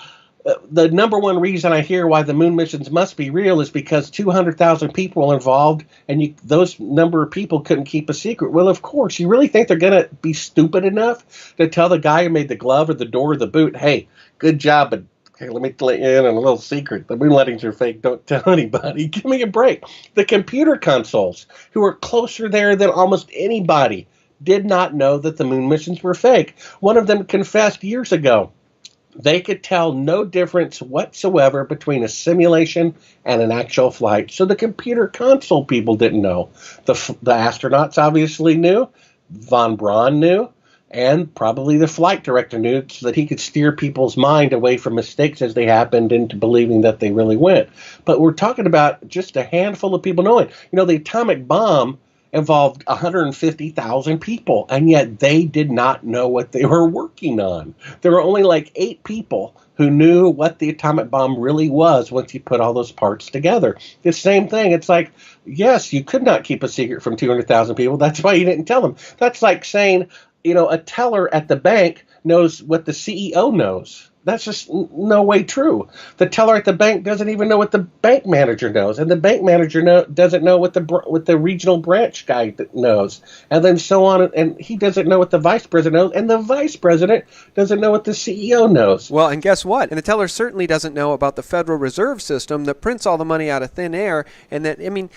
S1: the number one reason I hear why the moon missions must be real is because 200,000 people are involved, and those number of people couldn't keep a secret. Well, of course. You really think they're going to be stupid enough to tell the guy who made the glove or the door or the boot, hey, good job, but hey, let me let you in on a little secret. The moon landings are fake. Don't tell anybody. Give me a break. The computer consoles, who are closer there than almost anybody, did not know that the moon missions were fake. One of them confessed years ago. They could tell no difference whatsoever between a simulation and an actual flight. So the computer console people didn't know. The astronauts obviously knew. Von Braun knew. And probably the flight director knew, so that he could steer people's mind away from mistakes as they happened into believing that they really went. But we're talking about just a handful of people knowing. You know, the atomic bomb involved 150,000 people, and yet they did not know what they were working on. There were only like 8 people who knew what the atomic bomb really was once you put all those parts together. The same thing. It's like, yes, you could not keep a secret from 200,000 people. That's why you didn't tell them. That's like saying, you know, a teller at the bank knows what the CEO knows. That's just no way true. The teller at the bank doesn't even know what the bank manager knows, and the bank manager doesn't know what the regional branch guy knows, and then so on. And he doesn't know what the vice president knows, and the vice president doesn't know what the CEO knows.
S2: Well, and guess what? And the teller certainly doesn't know about the Federal Reserve System that prints all the money out of thin air. And that, I mean,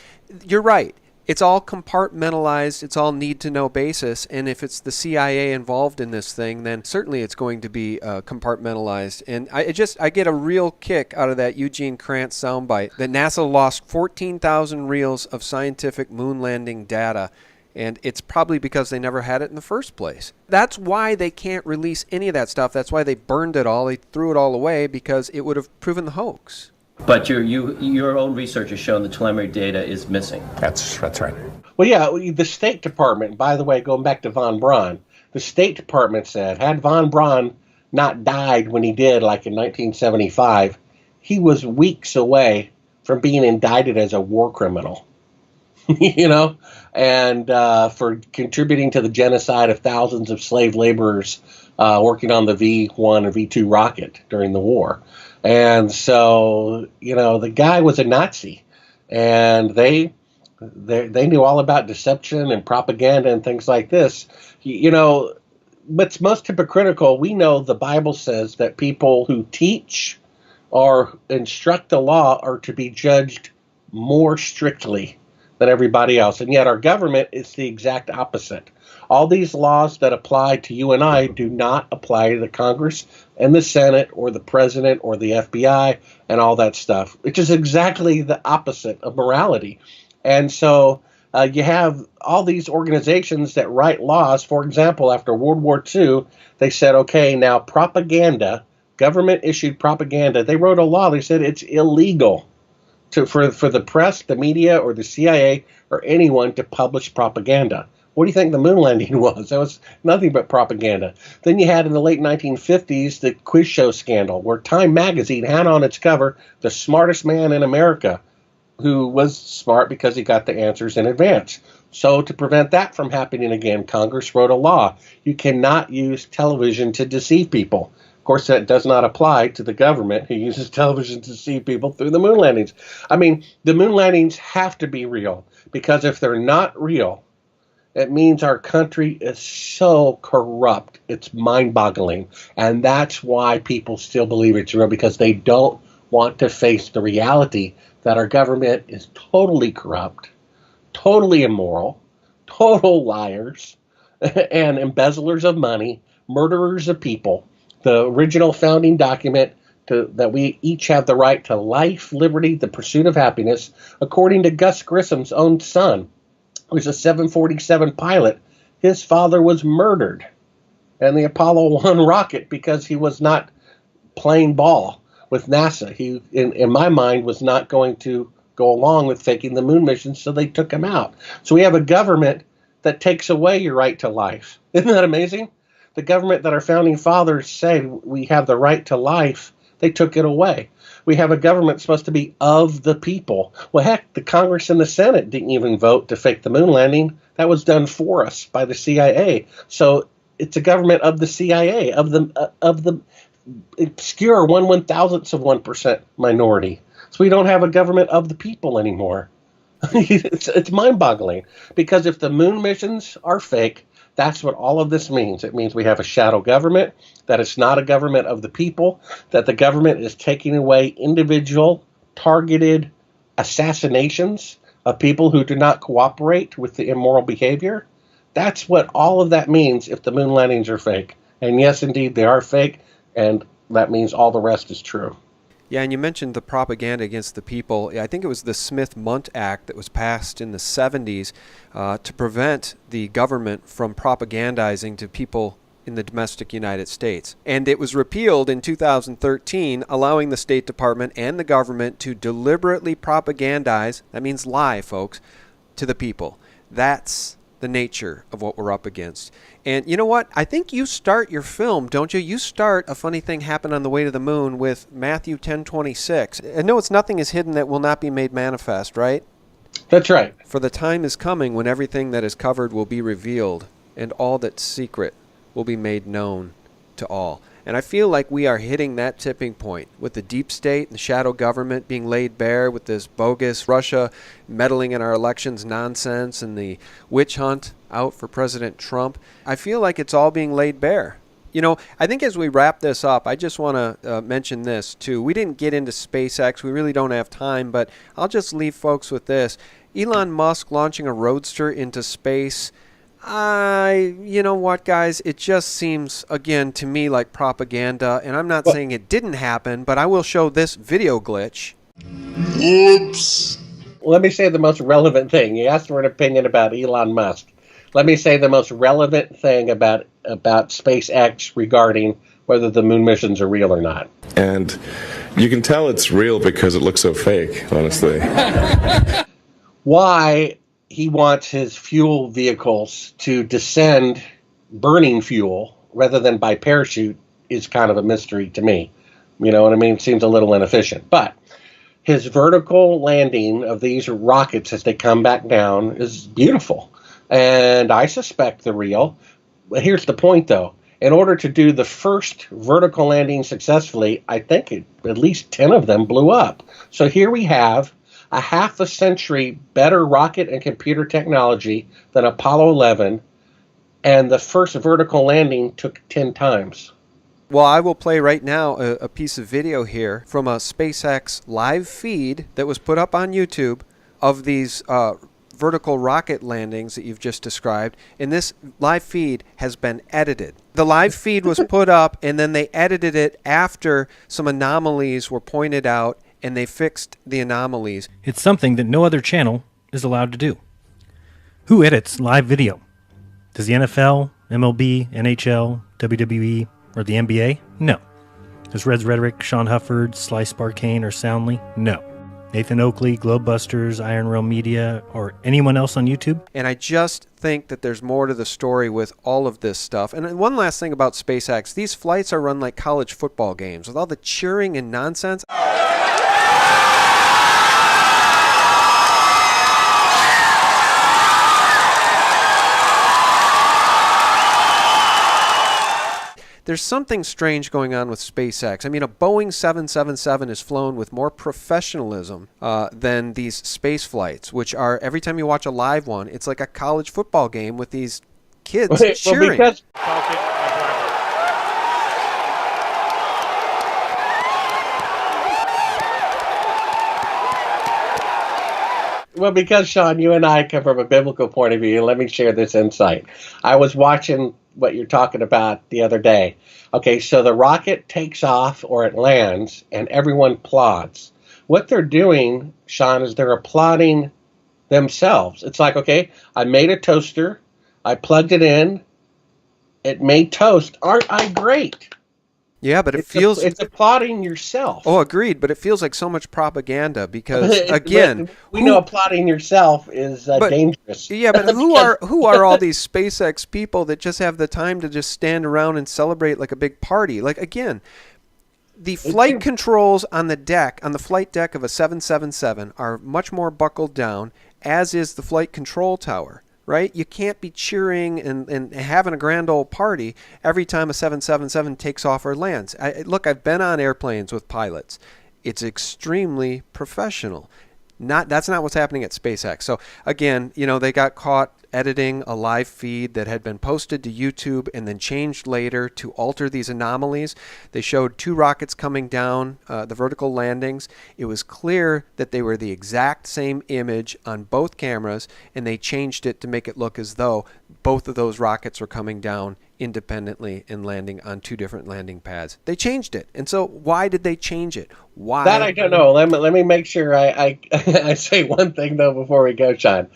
S2: you're right. It's all compartmentalized. It's all need-to-know basis. And if it's the CIA involved in this thing, then certainly it's going to be compartmentalized. And I get a real kick out of that Eugene Krantz soundbite that NASA lost 14,000 reels of scientific moon landing data. And it's probably because they never had it in the first place. That's why they can't release any of that stuff. That's why they burned it all. They threw it all away because it would have proven the hoax.
S5: But your own research has shown the telemetry data is missing.
S4: That's right.
S1: Well, yeah, the State Department, by the way, going back to Von Braun, the State Department said, had Von Braun not died when he did, like in 1975, he was weeks away from being indicted as a war criminal, you know, and for contributing to the genocide of thousands of slave laborers working on the V-1 and V-2 rocket during the war. And so, you know, the guy was a Nazi, and they knew all about deception and propaganda and things like this. You know, what's most hypocritical, we know the Bible says that people who teach or instruct the law are to be judged more strictly than everybody else. And yet our government is the exact opposite. All these laws that apply to you and I do not apply to the Congress and the Senate or the president or the FBI and all that stuff, which is exactly the opposite of morality. And so you have all these organizations that write laws. For example, after World War II, they said, okay, now propaganda, government-issued propaganda, they wrote a law. They said it's illegal for the press, the media, or the CIA or anyone to publish propaganda. What do you think the moon landing was? That was nothing but propaganda. Then you had in the late 1950s the quiz show scandal, where Time magazine had on its cover the smartest man in America, who was smart because he got the answers in advance. So to prevent that from happening again, Congress wrote a law. You cannot use television to deceive people. Of course, that does not apply to the government who uses television to deceive people through the moon landings. I mean, the moon landings have to be real, because if they're not real, it means our country is so corrupt, it's mind-boggling. And that's why people still believe it's real, because they don't want to face the reality that our government is totally corrupt, totally immoral, total liars, and embezzlers of money, murderers of people. The original founding document that we each have the right to life, liberty, the pursuit of happiness, according to Gus Grissom's own son, who's a 747 pilot. His father was murdered in the Apollo 1 rocket because he was not playing ball with NASA. He, in my mind, was not going to go along with faking the moon mission, so they took him out. So we have a government that takes away your right to life. Isn't that amazing? The government that our founding fathers said we have the right to life, they took it away. We have a government supposed to be of the people. Well, heck, the Congress and the Senate didn't even vote to fake the moon landing. That was done for us by the CIA. So it's a government of the CIA, of the obscure 1/1000th of 1% minority. So we don't have a government of the people anymore. It's mind-boggling, because if the moon missions are fake, that's what all of this means. It means we have a shadow government, that it's not a government of the people, that the government is taking away individual targeted assassinations of people who do not cooperate with the immoral behavior. That's what all of that means if the moon landings are fake. And yes, indeed, they are fake, and that means all the rest is true.
S2: Yeah, and you mentioned the propaganda against the people. I think it was the Smith-Mundt Act that was passed in the 70s to prevent the government from propagandizing to people in the domestic United States. And it was repealed in 2013, allowing the State Department and the government to deliberately propagandize, that means lie, folks, to the people. That's the nature of what we're up against. And you know what? I think you start your film, don't you? You start A Funny Thing Happened on the Way to the Moon with Matthew 10:26. And no, it's nothing is hidden that will not be made manifest, right?
S1: That's right.
S2: For the time is coming when everything that is covered will be revealed, and all that's secret will be made known to all. And I feel like we are hitting that tipping point with the deep state and the shadow government being laid bare, with this bogus Russia meddling in our elections nonsense and the witch hunt out for President Trump. I feel like it's all being laid bare. You know, I think as we wrap this up, I just want to mention this too. We didn't get into SpaceX. We really don't have time, but I'll just leave folks with this. Elon Musk launching a roadster into space. You know what, guys? It just seems, again, to me like propaganda. And I'm not saying it didn't happen, but I will show this video glitch.
S1: Oops. Let me say the most relevant thing. You asked for an opinion about Elon Musk. Let me say the most relevant thing about SpaceX regarding whether the moon missions are real or not.
S14: And you can tell it's real because it looks so fake, honestly.
S1: Why he wants his fuel vehicles to descend burning fuel rather than by parachute is kind of a mystery to me. You know what I mean? It seems a little inefficient. But his vertical landing of these rockets as they come back down is beautiful. And I suspect they're real. But here's the point, though. In order to do the first vertical landing successfully, I think at least 10 of them blew up. So here we have a half a century better rocket and computer technology than Apollo 11, and the first vertical landing took 10 times.
S2: Well, I will play right now a piece of video here from a SpaceX live feed that was put up on YouTube of these vertical rocket landings that you've just described, and this live feed has been edited. The live feed was put up, and then they edited it after some anomalies were pointed out, and they fixed the anomalies.
S15: It's something that no other channel is allowed to do. Who edits live video? Does the NFL, MLB, NHL, WWE, or the NBA? No. Does Reds Rhetoric, Sean Hufford, Slice Barkane, or Soundly? No. Nathan Oakley, Globebusters, Iron Rail Media, or anyone else on YouTube?
S2: And I just think that there's more to the story with all of this stuff. And one last thing about SpaceX. These flights are run like college football games with all the cheering and nonsense. There's something strange going on with SpaceX. I mean, a Boeing 777 is flown with more professionalism than these space flights, which are, every time you watch a live one, it's like a college football game with these kids cheering.
S1: Well, because, Sean, you and I come from a biblical point of view, let me share this insight. I was watching what you're talking about the other day. Okay, so the rocket takes off or it lands and everyone applauds. What they're doing, Sean, is they're applauding themselves. It's like, okay, I made a toaster, I plugged it in, it made toast. Aren't I great?
S2: Yeah, but it feels...
S1: It's applauding yourself.
S2: Oh, agreed, but it feels like so much propaganda because, again...
S1: we know applauding yourself is dangerous.
S2: Yeah, but who are all these SpaceX people that just have the time to just stand around and celebrate like a big party? Like, again, the flight controls on the deck, on the flight deck of a 777 are much more buckled down, as is the flight control tower. Right? You can't be cheering and having a grand old party every time a 777 takes off or lands. Look, I've been on airplanes with pilots. It's extremely professional. That's not what's happening at SpaceX. So again, they got caught editing a live feed that had been posted to YouTube and then changed later to alter these anomalies. They showed 2 rockets coming down the vertical landings. It was clear that they were the exact same image on both cameras, and they changed it to make it look as though both of those rockets were coming down independently and landing on 2 different landing pads. They changed it. And so why did they change it? Why?
S1: That I don't know. Let me make sure I say one thing, though, before we go, Sean.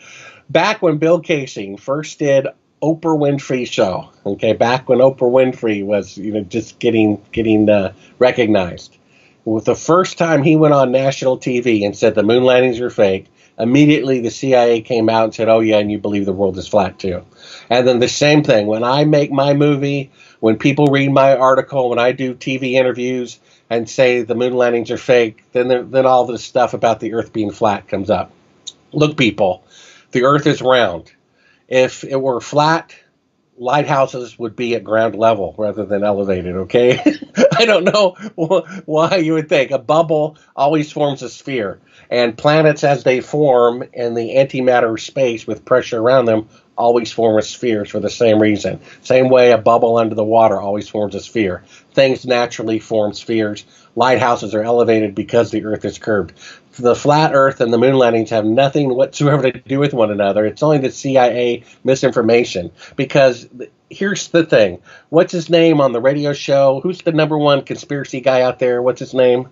S1: Back when Bill Casey first did Oprah Winfrey Show, okay, back when Oprah Winfrey was just getting recognized, well, the first time he went on national TV and said the moon landings are fake, immediately the CIA came out and said, oh yeah, and you believe the world is flat too. And then the same thing, when I make my movie, when people read my article, when I do TV interviews and say the moon landings are fake, then all this stuff about the Earth being flat comes up. Look, people, the Earth is round. If it were flat, lighthouses would be at ground level rather than elevated, okay? I don't know why you would think. A bubble always forms a sphere, and planets as they form in the antimatter space with pressure around them always form a sphere for the same reason. Same way a bubble under the water always forms a sphere. Things naturally form spheres. Lighthouses are elevated because the Earth is curved. The flat Earth and the moon landings have nothing whatsoever to do with one another. It's only the CIA misinformation. Because here's the thing. What's his name on the radio show? Who's the #1 conspiracy guy out there? What's his name?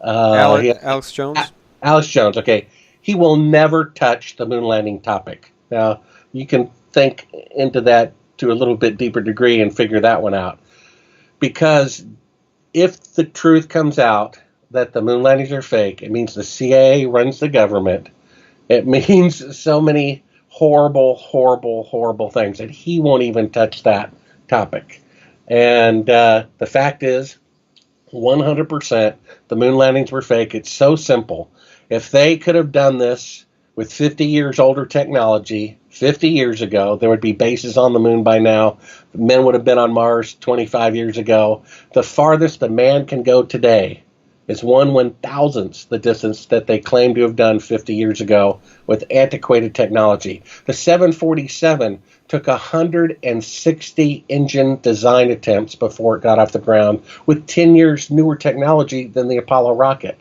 S2: Alex Jones?
S1: Alex Jones, okay. He will never touch the moon landing topic. Now, you can think into that to a little bit deeper degree and figure that one out. Because if the truth comes out that the moon landings are fake, it means the CIA runs the government. It means so many horrible, horrible, horrible things that he won't even touch that topic. And the fact is, 100% the moon landings were fake. It's so simple. If they could have done this with 50 years older technology 50 years ago, there would be bases on the moon by now. Men would have been on Mars 25 years ago. The farthest a man can go today is 1/1000th the distance that they claim to have done 50 years ago with antiquated technology. The 747 took 160 engine design attempts before it got off the ground with 10 years newer technology than the Apollo rocket.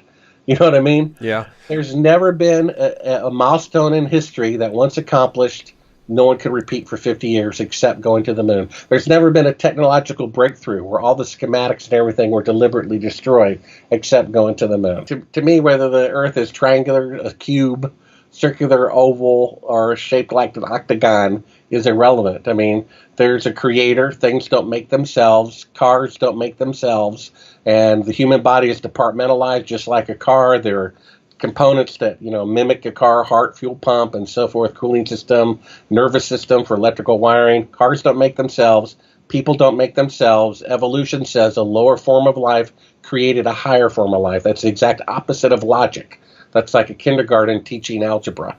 S1: You know what I mean?
S2: Yeah.
S1: There's never been a milestone in history that once accomplished, no one could repeat for 50 years except going to the moon. There's never been a technological breakthrough where all the schematics and everything were deliberately destroyed except going to the moon. To me, whether the Earth is triangular, a cube, circular, oval, or shaped like an octagon is irrelevant. I mean, there's a creator. Things don't make themselves. Cars don't make themselves. And the human body is departmentalized just like a car. There are components that, mimic a car, heart, fuel pump, and so forth, cooling system, nervous system for electrical wiring. Cars don't make themselves. People don't make themselves. Evolution says a lower form of life created a higher form of life. That's the exact opposite of logic. That's like a kindergarten teaching algebra.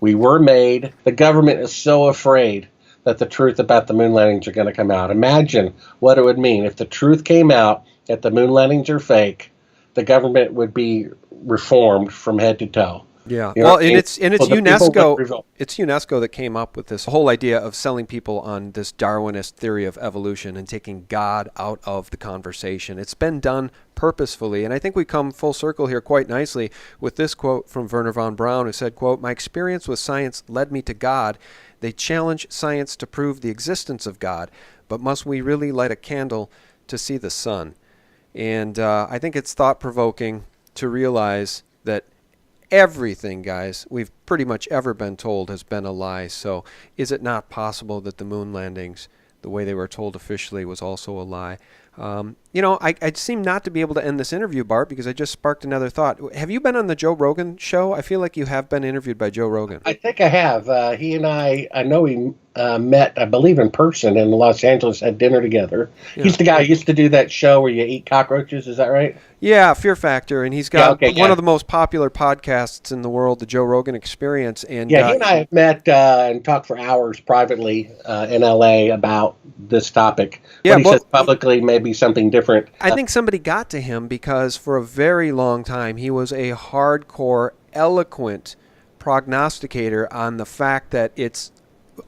S1: We were made. The government is so afraid that the truth about the moon landings are going to come out. Imagine what it would mean if the truth came out that the moon landings are fake. The government would be reformed from head to toe.
S2: Yeah. Well, and it's UNESCO. It's UNESCO that came up with this whole idea of selling people on this Darwinist theory of evolution and taking God out of the conversation. It's been done purposefully, and I think we come full circle here quite nicely with this quote from Wernher von Braun, who said, quote, "My experience with science led me to God. They challenge science to prove the existence of God, but must we really light a candle to see the sun?" And I think it's thought-provoking to realize that everything, guys, we've pretty much ever been told has been a lie. So is it not possible that the moon landings, the way they were told officially, was also a lie? I seem not to be able to end this interview, Bart, because I just sparked another thought. Have you been on the Joe Rogan show? I feel like you have been interviewed by Joe Rogan.
S1: I think I have. He and I know we met, I believe, in person in Los Angeles, had dinner together.
S2: Yeah.
S1: He's the guy who used to do that show where you eat cockroaches, is that right?
S2: Yeah, Fear Factor, and he's got one of the most popular podcasts in the world, the Joe Rogan Experience. And
S1: he and I have met and talked for hours privately in L.A. about this topic.
S2: Yeah,
S1: what he says publicly may be something different.
S2: I think somebody got to him because for a very long time he was a hardcore, eloquent prognosticator on the fact that it's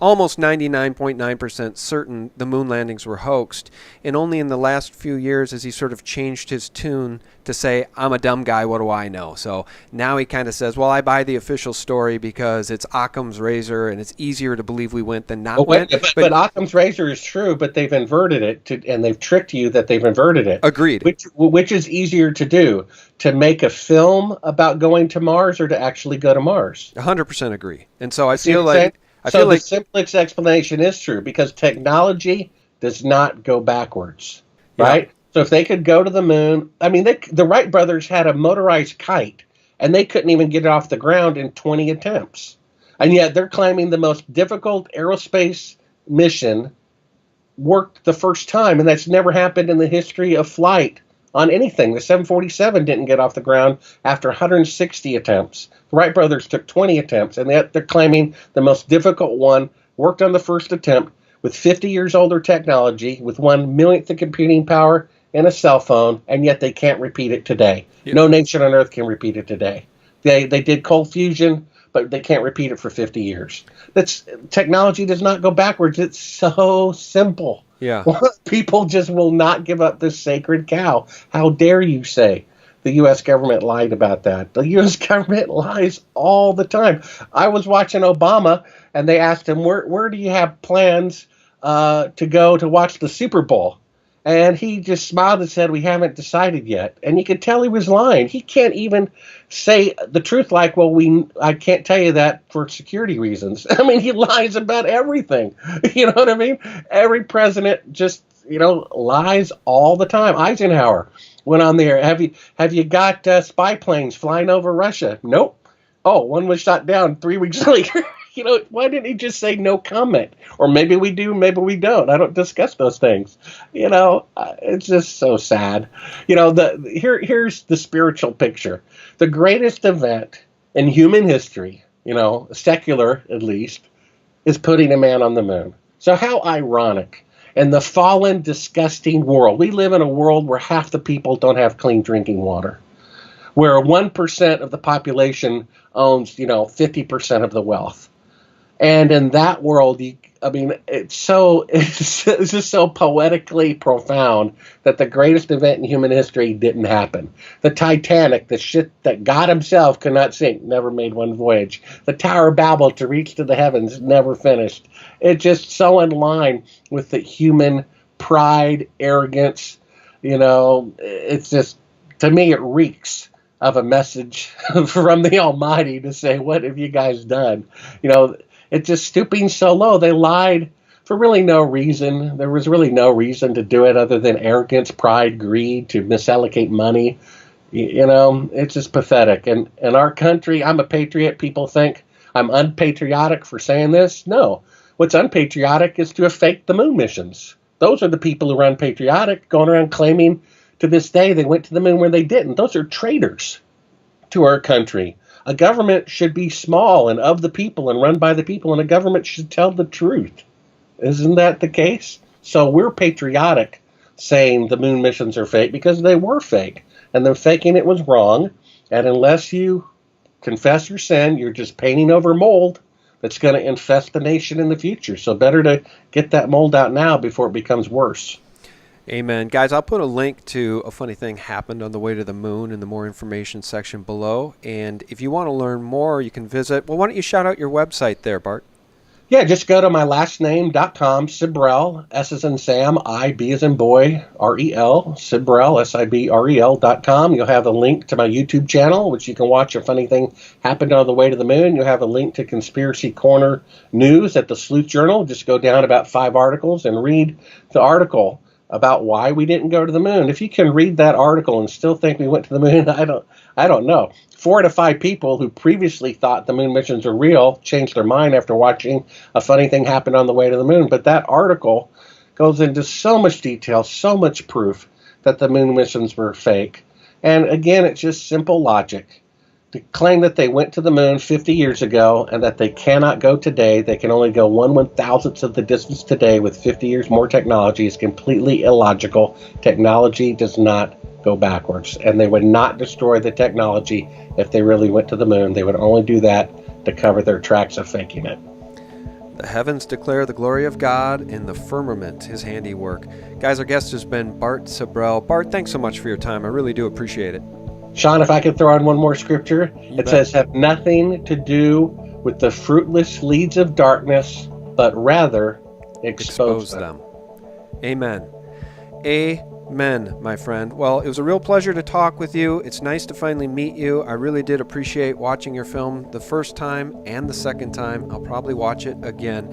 S2: almost 99.9% certain the moon landings were hoaxed. And only in the last few years has he sort of changed his tune to say, I'm a dumb guy, what do I know? So now he kind of says, well, I buy the official story because it's Occam's razor and it's easier to believe we went than not went.
S1: But Occam's razor is true, but they've inverted it, and they've tricked you that they've inverted it.
S2: Agreed.
S1: Which is easier to do, to make a film about going to Mars or to actually go to Mars?
S2: 100% agree. And so I
S1: See
S2: feel
S1: what I'm
S2: like...
S1: saying? The simplest explanation is true, because technology does not go backwards, right? So if they could go to the moon, I mean, the Wright brothers had a motorized kite, and they couldn't even get it off the ground in 20 attempts. And yet they're claiming the most difficult aerospace mission worked the first time, and that's never happened in the history of flight on anything. The 747 didn't get off the ground after 160 attempts. The Wright brothers took 20 attempts, and they're claiming the most difficult one worked on the first attempt with 50 years older technology, with 1/1,000,000th of computing power and a cell phone, and yet they can't repeat it today. Yeah. No nation on Earth can repeat it today. They did cold fusion, but they can't repeat it for 50 years. Technology does not go backwards. It's so simple.
S2: Yeah.
S1: People just will not give up this sacred cow. How dare you say the U.S. government lied about that? The U.S. government lies all the time. I was watching Obama, and they asked him, where do you have plans to go to watch the Super Bowl? And he just smiled and said, we haven't decided yet. And you could tell he was lying. He can't even say the truth like, well, I can't tell you that for security reasons. I mean, he lies about everything. You know what I mean? Every president just, lies all the time. Eisenhower went on there. Have you got spy planes flying over Russia? Nope. Oh, one was shot down 3 weeks later. Why didn't he just say no comment? Or maybe we do, maybe we don't. I don't discuss those things. It's just so sad. Here's the spiritual picture. The greatest event in human history, secular at least, is putting a man on the moon. So how ironic. In the fallen, disgusting world, we live in a world where half the people don't have clean drinking water, where 1% of the population owns, 50% of the wealth. And in that world, it's just so poetically profound that the greatest event in human history didn't happen. The Titanic, the ship that God himself could not sink, never made one voyage. The Tower of Babel to reach to the heavens, never finished. It's just so in line with the human pride, arrogance. It's just, to me, it reeks of a message from the Almighty to say, what have you guys done? It's just stooping so low. They lied for really no reason. There was really no reason to do it other than arrogance, pride, greed, to misallocate money. It's just pathetic. And in our country, I'm a patriot. People think I'm unpatriotic for saying this. No. What's unpatriotic is to have faked the moon missions. Those are the people who are unpatriotic, going around claiming to this day they went to the moon where they didn't. Those are traitors to our country. A government should be small and of the people and run by the people, and a government should tell the truth. Isn't that the case? So we're patriotic saying the moon missions are fake because they were fake, and the faking it was wrong. And unless you confess your sin, you're just painting over mold that's going to infest the nation in the future. So better to get that mold out now before it becomes worse.
S2: Amen. Guys, I'll put a link to a funny thing happened on the way to the moon in the more information section below. And if you want to learn more, you can visit. Well, why don't you shout out your website there, Bart?
S1: Yeah, just go to mylastname.com, Sibrel, S as in Sam, I, B as in boy, R-E-L, Sibrel, S-I-B-R-E-L.com. You'll have a link to my YouTube channel, which you can watch A Funny Thing Happened on the Way to the Moon. You'll have a link to Conspiracy Corner News at the Sleuth Journal. Just go down about 5 articles and read the article about why we didn't go to the moon. If you can read that article and still think we went to the moon, I don't know. 4 out of 5 people who previously thought the moon missions were real changed their mind after watching a funny thing happen on the way to the moon. But that article goes into so much detail, so much proof that the moon missions were fake. And again, it's just simple logic. To claim that they went to the moon 50 years ago and that they cannot go today, they can only go 1/1000th of the distance today with 50 years more technology, is completely illogical. Technology does not go backwards, and they would not destroy the technology if they really went to the moon. They would only do that to cover their tracks of faking it.
S2: The heavens declare the glory of God, and the firmament his handiwork. Guys, our guest has been Bart Sibrel. Bart, thanks so much for your time. I really do appreciate it.
S1: Sean, if I could throw in one more scripture, it says, have nothing to do with the fruitless leads of darkness, but rather expose them.
S2: Amen. Amen, my friend. Well, it was a real pleasure to talk with you. It's nice to finally meet you. I really did appreciate watching your film the first time and the second time. I'll probably watch it again.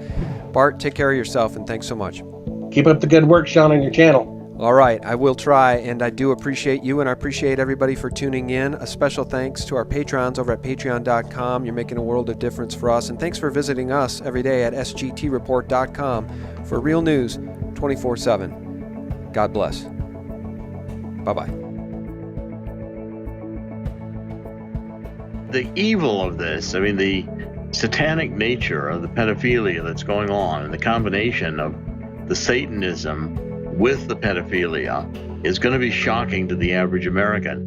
S2: Bart, take care of yourself, and thanks so much.
S1: Keep up the good work, Sean, on your channel.
S2: All right, I will try, and I do appreciate you, and I appreciate everybody for tuning in. A special thanks to our patrons over at patreon.com. You're making a world of difference for us, and thanks for visiting us every day at sgtreport.com for real news 24/7. God bless. Bye-bye.
S16: The evil of this, I mean, the satanic nature of the pedophilia that's going on, and the combination of the Satanism with the pedophilia is going to be shocking to the average American.